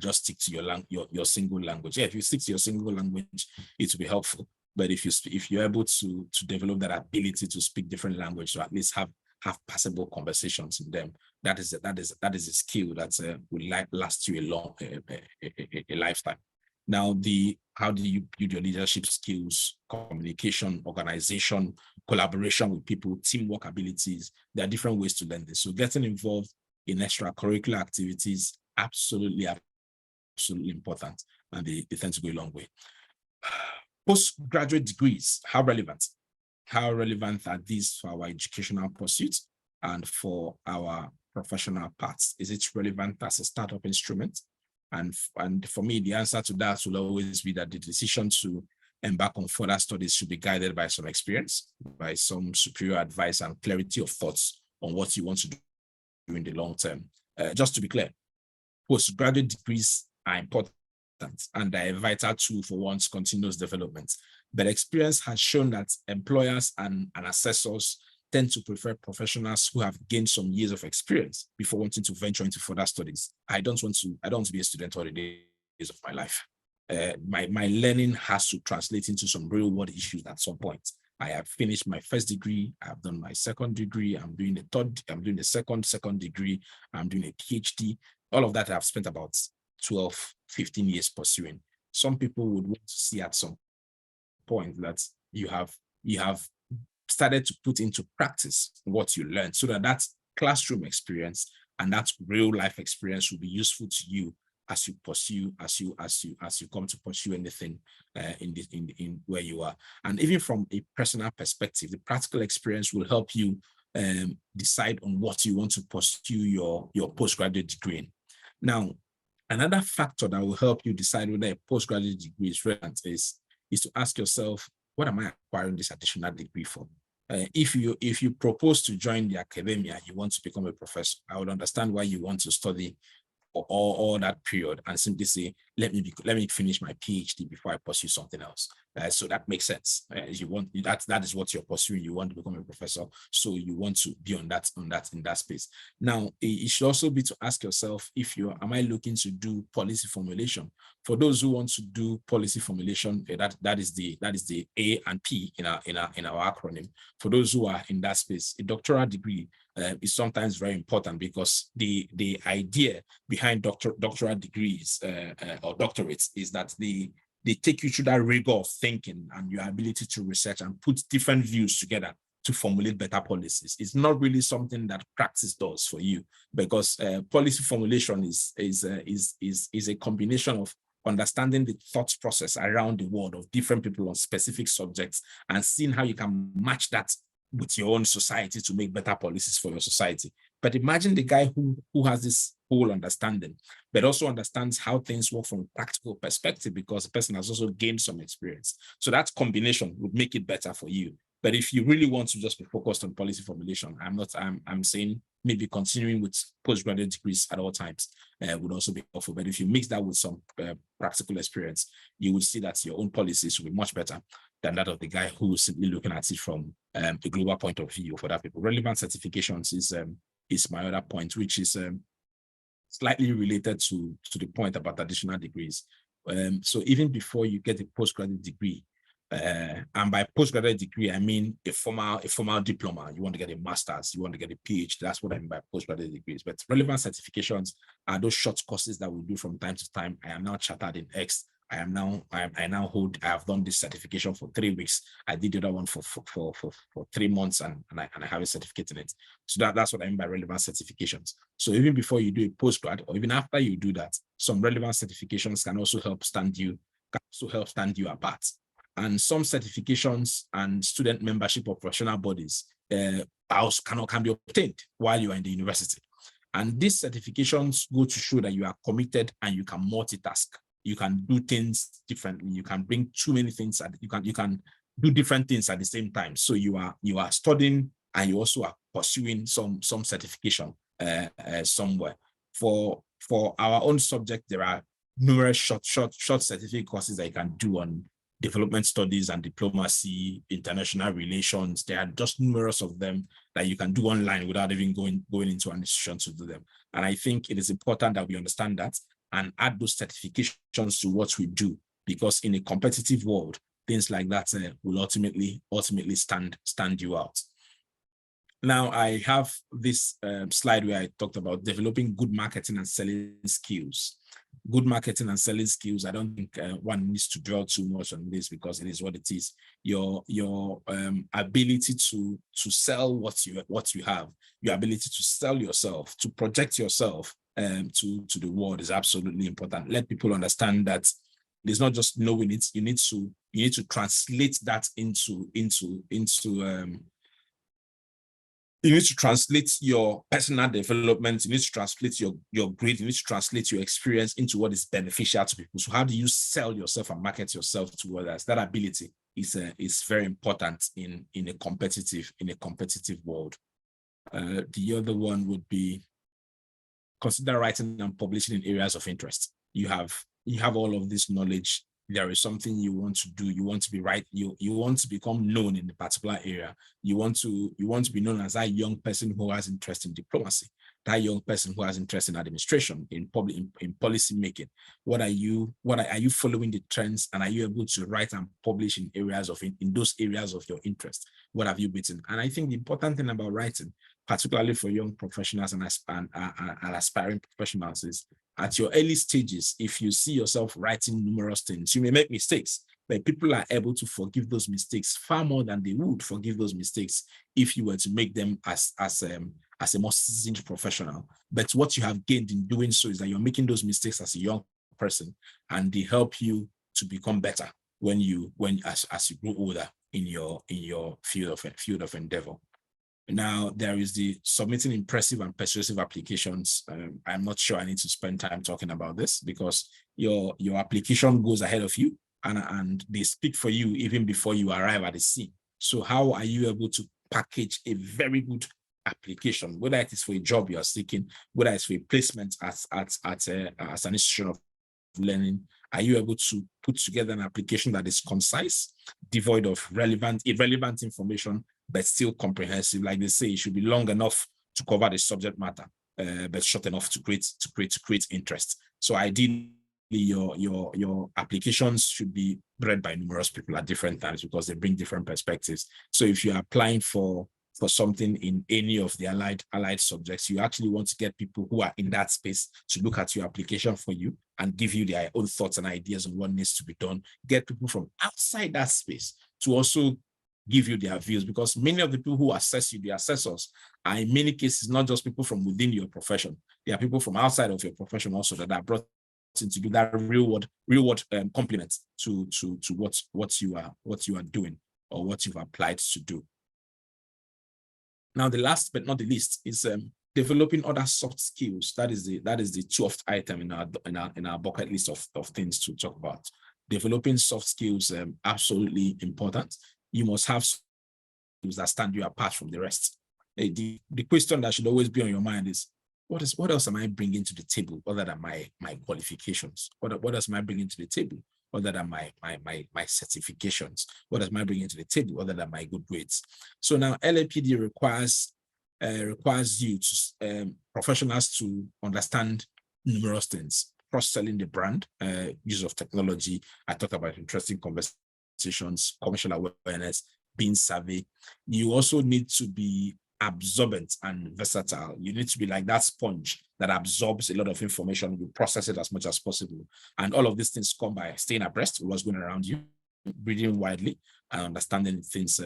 just stick to your single language. Yeah, if you stick to your single language, it will be helpful. But if you're able to develop that ability to speak different languages, or at least have passable conversations in them, that is a skill that will last you a lifetime. Now, how do you build your leadership skills, communication, organization, collaboration with people, teamwork abilities? There are different ways to learn this. So getting involved in extracurricular activities, absolutely important, and they tend to go a long way. Postgraduate degrees, how relevant? How relevant are these for our educational pursuits and for our professional paths? Is it relevant as a startup instrument? And for me, the answer to that will always be that the decision to embark on further studies should be guided by some experience, by some superior advice and clarity of thoughts on what you want to do in the long term. Just to be clear, postgraduate degrees are important and are a vital tool for one's continuous development. But experience has shown that employers and assessors tend to prefer professionals who have gained some years of experience before wanting to venture into further studies. I don't want to be a student all the days of my life. My learning has to translate into some real world issues at some point. I have finished my first degree, I've done my second degree, I'm doing the second degree, I'm doing a PhD. All of that I've spent about 12, 15 years pursuing. Some people would want to see at some point that you have started to put into practice what you learned, so that classroom experience and that real life experience will be useful to you as you come to pursue anything in where you are. And even from a personal perspective, the practical experience will help you decide on what you want to pursue your postgraduate degree in. Now, Another factor that will help you decide whether a postgraduate degree is relevant is to ask yourself, what am I acquiring this additional degree for? If you propose to join the academia, you want to become a professor, I would understand why you want to study all that period and simply say, let me finish my PhD before I pursue something else. So that makes sense. You want that is what you're pursuing. You want to become a professor, so you want to be in that space. Now, it should also be to ask yourself, am I looking to do policy formulation? For those who want to do policy formulation, that is the A and P in our acronym. For those who are in that space, a doctoral degree is sometimes very important, because the idea behind doctoral degrees or doctorates is that they take you through that rigor of thinking and your ability to research and put different views together to formulate better policies. It's not really something that practice does for you, because policy formulation is a combination of understanding the thought process around the world of different people on specific subjects and seeing how you can match that with your own society to make better policies for your society. But imagine the guy who has this whole understanding, but also understands how things work from a practical perspective, because the person has also gained some experience. So that combination would make it better for you. But if you really want to just be focused on policy formulation, I'm saying maybe continuing with postgraduate degrees at all times would also be helpful. But if you mix that with some practical experience, you will see that your own policies will be much better than that of the guy who is simply looking at it from a global point of view for that people. Relevant certifications is my other point, which is slightly related to the point about additional degrees. So even before you get a postgraduate degree, and by postgraduate degree, I mean a formal diploma. You want to get a master's, you want to get a PhD. That's what I mean by postgraduate degrees. But relevant certifications are those short courses that we do from time to time. I am now chartered in X. I have done this certification for 3 weeks. I did the other one for 3 months, and I have a certificate in it. So that's what I mean by relevant certifications. So even before you do a postgrad, or even after you do that, some relevant certifications can also help stand you apart. And some certifications and student membership of professional bodies can be obtained while you are in the university. And these certifications go to show that you are committed and you can multitask. You can do things differently. You can bring too many things. You can do different things at the same time. So you are studying and you also are pursuing some certification somewhere. For our own subject, there are numerous short certificate courses that you can do on development studies and diplomacy, international relations. There are just numerous of them that you can do online without even going into an institution to do them. And I think it is important that we understand that and add those certifications to what we do, because in a competitive world, things like that will ultimately stand you out. Now, I have this slide where I talked about developing good marketing and selling skills. Good marketing and selling skills, I don't think one needs to dwell too much on this, because it is what it is. Your ability to sell what you have, your ability to sell yourself, to project yourself to the world is absolutely important. Let people understand that it's not just knowing it. You need to translate that into you need to translate your personal development. You need to translate your grade. You need to translate your experience into what is beneficial to people. So how do you sell yourself and market yourself to others? That ability is very important in a competitive world. The other one would be consider writing and publishing in areas of interest. You have all of this knowledge. There is something you want to do. You want to be right. You want to become known in a particular area. You want to be known as that young person who has interest in diplomacy, that young person who has interest in administration, in policy making. Are you following the trends, and are you able to write and publish in those areas of your interest? What have you written? And I think the important thing about writing, particularly for young professionals and aspiring professionals, is at your early stages, if you see yourself writing numerous things, you may make mistakes, but people are able to forgive those mistakes far more than they would forgive those mistakes if you were to make them as a more seasoned professional. But what you have gained in doing so is that you're making those mistakes as a young person, and they help you to become better as you grow older in your field of endeavor. Now, there is the submitting impressive and persuasive applications. I'm not sure I need to spend time talking about this because your application goes ahead of you and they speak for you even before you arrive at the scene. So how are you able to package a very good application, whether it is for a job you are seeking, whether it's for a placement as an institution of learning? Are you able to put together an application that is concise, devoid of irrelevant information, but still comprehensive? Like they say, it should be long enough to cover the subject matter, but short enough to create interest. So ideally, your applications should be read by numerous people at different times because they bring different perspectives. So if you're applying for something in any of the allied subjects, you actually want to get people who are in that space to look at your application for you and give you their own thoughts and ideas on what needs to be done. Get people from outside that space to also give you their views, because many of the people who assess you, the assessors, are in many cases not just people from within your profession. They are people from outside of your profession also that are brought in to give that real world complement to what you are doing or what you've applied to do. Now, the last but not the least is developing other soft skills. That is the 12th item in our bucket list of things to talk about. Developing soft skills, absolutely important. You must have skills that stand you apart from the rest. The question that should always be on your mind is, what else am I bringing to the table other than my qualifications? What else am I bringing to the table other than my certifications? What else am I bringing to the table other than my good grades? So now LAPD requires you to professionals to understand numerous things: cross-selling the brand, use of technology. I talked about interesting conversations, commercial awareness, being savvy. You also need to be absorbent and versatile. You need to be like that sponge that absorbs a lot of information. You process it as much as possible. And all of these things come by staying abreast of what's going around you, reading widely, and understanding the things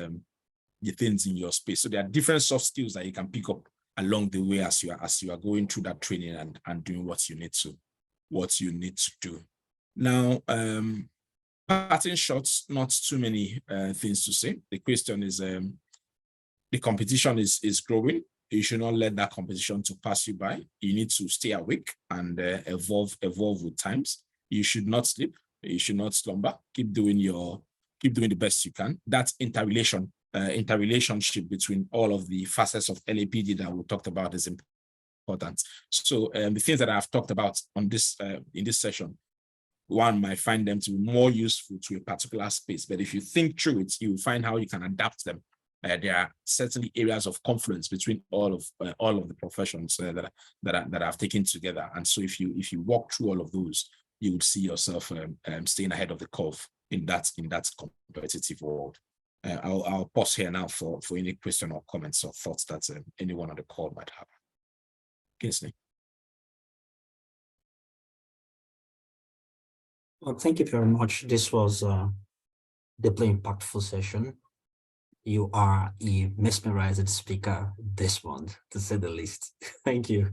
in your space. So there are different soft skills that you can pick up along the way as you are going through that training and doing what you need to do. Now, parting shots, not too many things to say. The question is, the competition is growing. You should not let that competition to pass you by. You need to stay awake and evolve with times. You should not sleep. You should not slumber. Keep doing the best you can. That interrelationship between all of the facets of LAPD that we talked about is important. So the things that I've talked about on this in this session, one might find them to be more useful to a particular space, but if you think through it, you will find how you can adapt them. There are certainly areas of confluence between all of the professions that I've taken together, and so if you walk through all of those, you would see yourself staying ahead of the curve in that competitive world. I'll pause here now for any question or comments or thoughts that anyone on the call might have. Kingsley. Well, thank you very much. This was a deeply impactful session. You are a mesmerizing speaker, Desmond, to say the least. Thank you.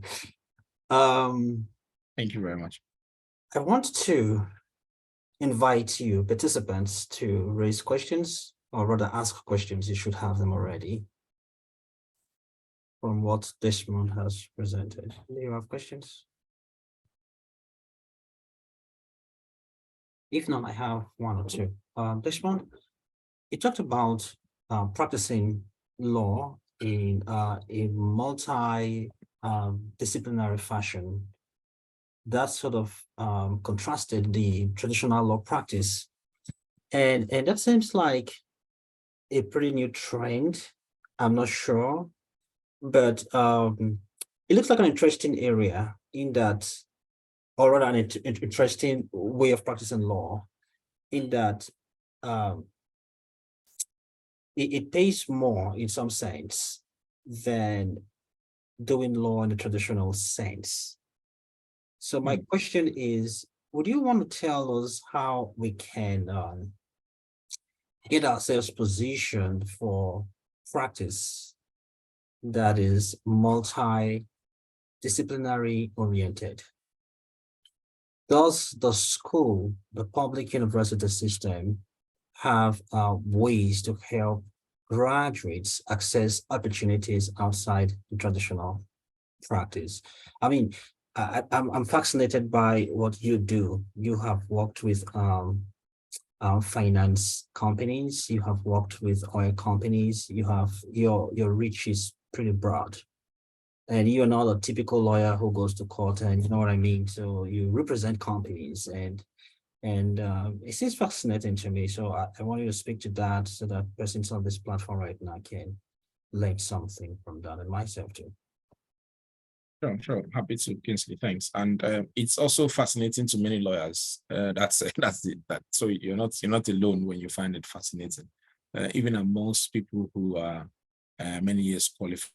Thank you very much. I want to invite you, participants, to raise questions, or rather ask questions. You should have them already from what Desmond has presented. Do you have questions? If not, I have one or two. Desmond, you talked about practicing law in a multi-disciplinary fashion. That sort of contrasted the traditional law practice. And that seems like a pretty new trend. I'm not sure, but it looks like an interesting area in that, or rather an interesting way of practicing law, in that it pays more in some sense than doing law in the traditional sense. So my question is, would you want to tell us how we can get ourselves positioned for practice that is multidisciplinary oriented? Does the school, the public university system, have ways to help graduates access opportunities outside the traditional practice? I mean, I'm fascinated by what you do. You have worked with finance companies, you have worked with oil companies, you have your reach is pretty broad. And you're not a typical lawyer who goes to court, and you know what I mean. So you represent companies, and it seems fascinating to me. So I want you to speak to that, so that persons on this platform right now can learn something from that, and myself too. Sure, sure. Happy to, Kingsley. Thanks. And it's also fascinating to many lawyers. That's that. So you're not alone when you find it fascinating. Even amongst people who are many years qualified,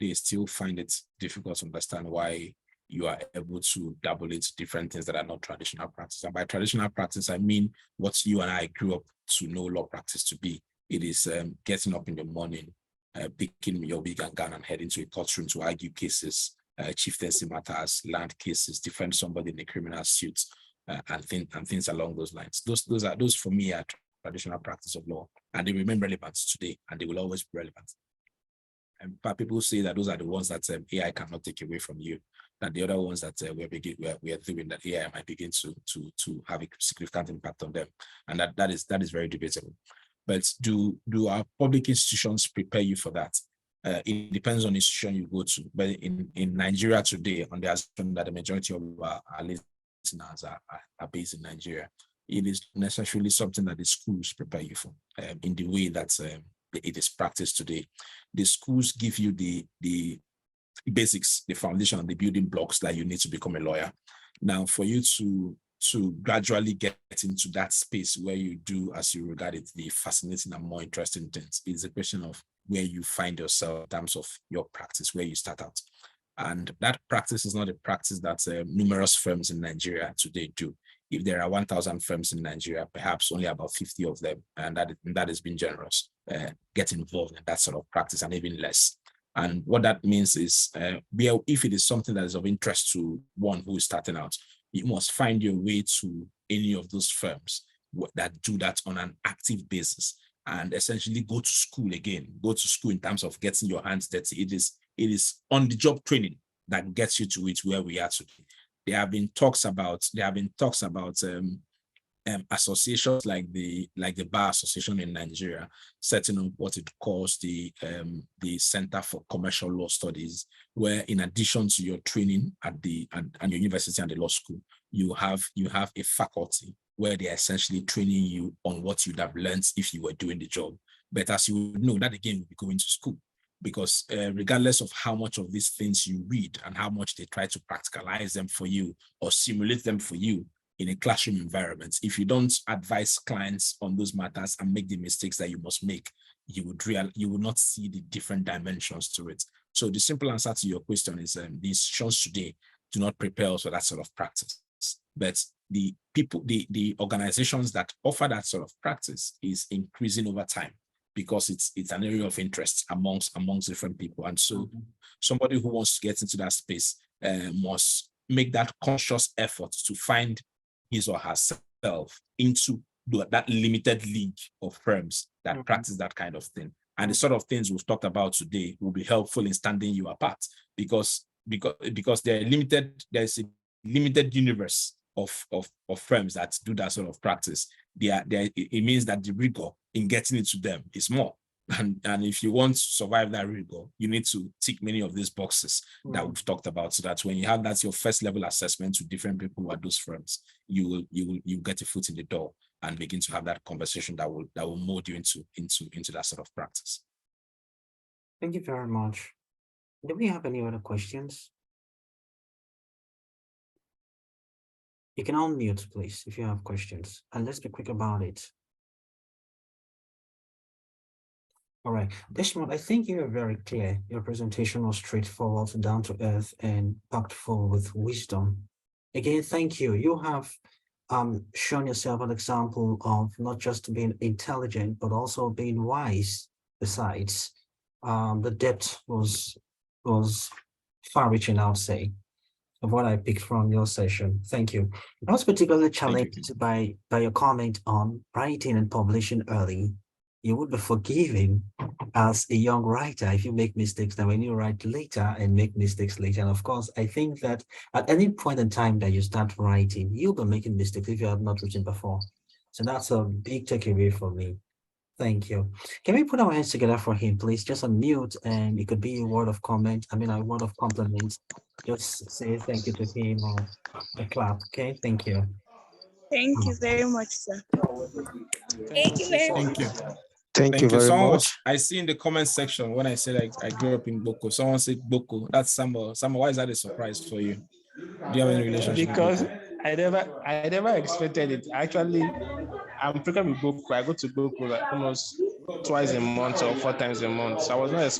they still find it difficult to understand why you are able to dabble into different things that are not traditional practice. And by traditional practice, I mean what you and I grew up to know law practice to be. It is getting up in the morning, picking your wig and gown and heading to a courtroom to argue cases, chieftaincy matters, land cases, defend somebody in a criminal suit, and things along those lines. Those for me are traditional practice of law, and they remain relevant today, and they will always be relevant. But people say that those are the ones that AI cannot take away from you. That the other ones that we are doing, that AI might begin to have a significant impact on them, and that is very debatable. But do our public institutions prepare you for that? It depends on the institution you go to. But in Nigeria today, on the assumption that the majority of our listeners are based in Nigeria, it is necessarily something that the schools prepare you for, in the way that it is practiced today. The schools give you the basics, the foundation, the building blocks that you need to become a lawyer. Now, for you to gradually get into that space where you do, as you regard it, the fascinating and more interesting things, is a question of where you find yourself in terms of your practice, where you start out. And that practice is not a practice that numerous firms in Nigeria today do. If there are 1,000 firms in Nigeria, perhaps only about 50 of them, and that has been generous, get involved in that sort of practice, and even less. And what that means is, if it is something that is of interest to one who is starting out, you must find your way to any of those firms that do that on an active basis, and essentially go to school again. Go to school in terms of getting your hands dirty. It is on-the-job training that gets you to it where we are today. There have been talks about associations like the Bar Association in Nigeria setting up what it calls the Center for Commercial Law Studies, where in addition to your training at your university and the law school, you have a faculty where they're essentially training you on what you'd have learned if you were doing the job. But as you would know, that again will be going to school, because regardless of how much of these things you read and how much they try to practicalize them for you or simulate them for you in a classroom environment, if you don't advise clients on those matters and make the mistakes that you must make, you would not see the different dimensions to it. So the simple answer to your question is the institutions today do not prepare us for that sort of practice. But the organizations that offer that sort of practice is increasing over time, because it's an area of interest amongst different people. And so somebody who wants to get into that space must make that conscious effort to find his or herself into that limited league of firms that practice that kind of thing. And the sort of things we've talked about today will be helpful in standing you apart, because there's a limited universe of firms that do that sort of practice. It means that the rigor in getting into them is more. And if you want to survive that rigor, you need to tick many of these boxes that we've talked about, so that when you have that's your first level assessment to different people at those firms, you get a foot in the door and begin to have that conversation that will mold you into that sort of practice. Thank you very much. Do we have any other questions? You can unmute, please, if you have questions, and let's be quick about it. All right, Desmond, I think you were very clear. Your presentation was straightforward, down to earth, and packed full with wisdom. Again, thank you. You have shown yourself an example of not just being intelligent, but also being wise. Besides, the depth was far-reaching, I would say, of what I picked from your session. Thank you. I was particularly challenged by your comment on writing and publishing early. you would be forgiven as a young writer if you make mistakes than when you write later and make mistakes later. And of course, I think that at any point in time that you start writing, you'll be making mistakes if you have not written before. So that's a big takeaway for me. Thank you. Can we put our hands together for him, please? Just unmute, and it could be a word of comment. I mean, a word of compliment. Just say thank you to him or a clap. Okay, thank you. Thank you very much, sir. Thank you very much. Thank you. Thank you Thank you. very Someone, much. I see in the comment section when I said I grew up in Boko, someone said Boko. That's Samuel. Samuel, why is that a surprise for you? Do you have any relationship Because with Boko? I never expected it. Actually, I'm frequent with Boko. I go to Boko like almost twice a month or 4 times a month. So I was not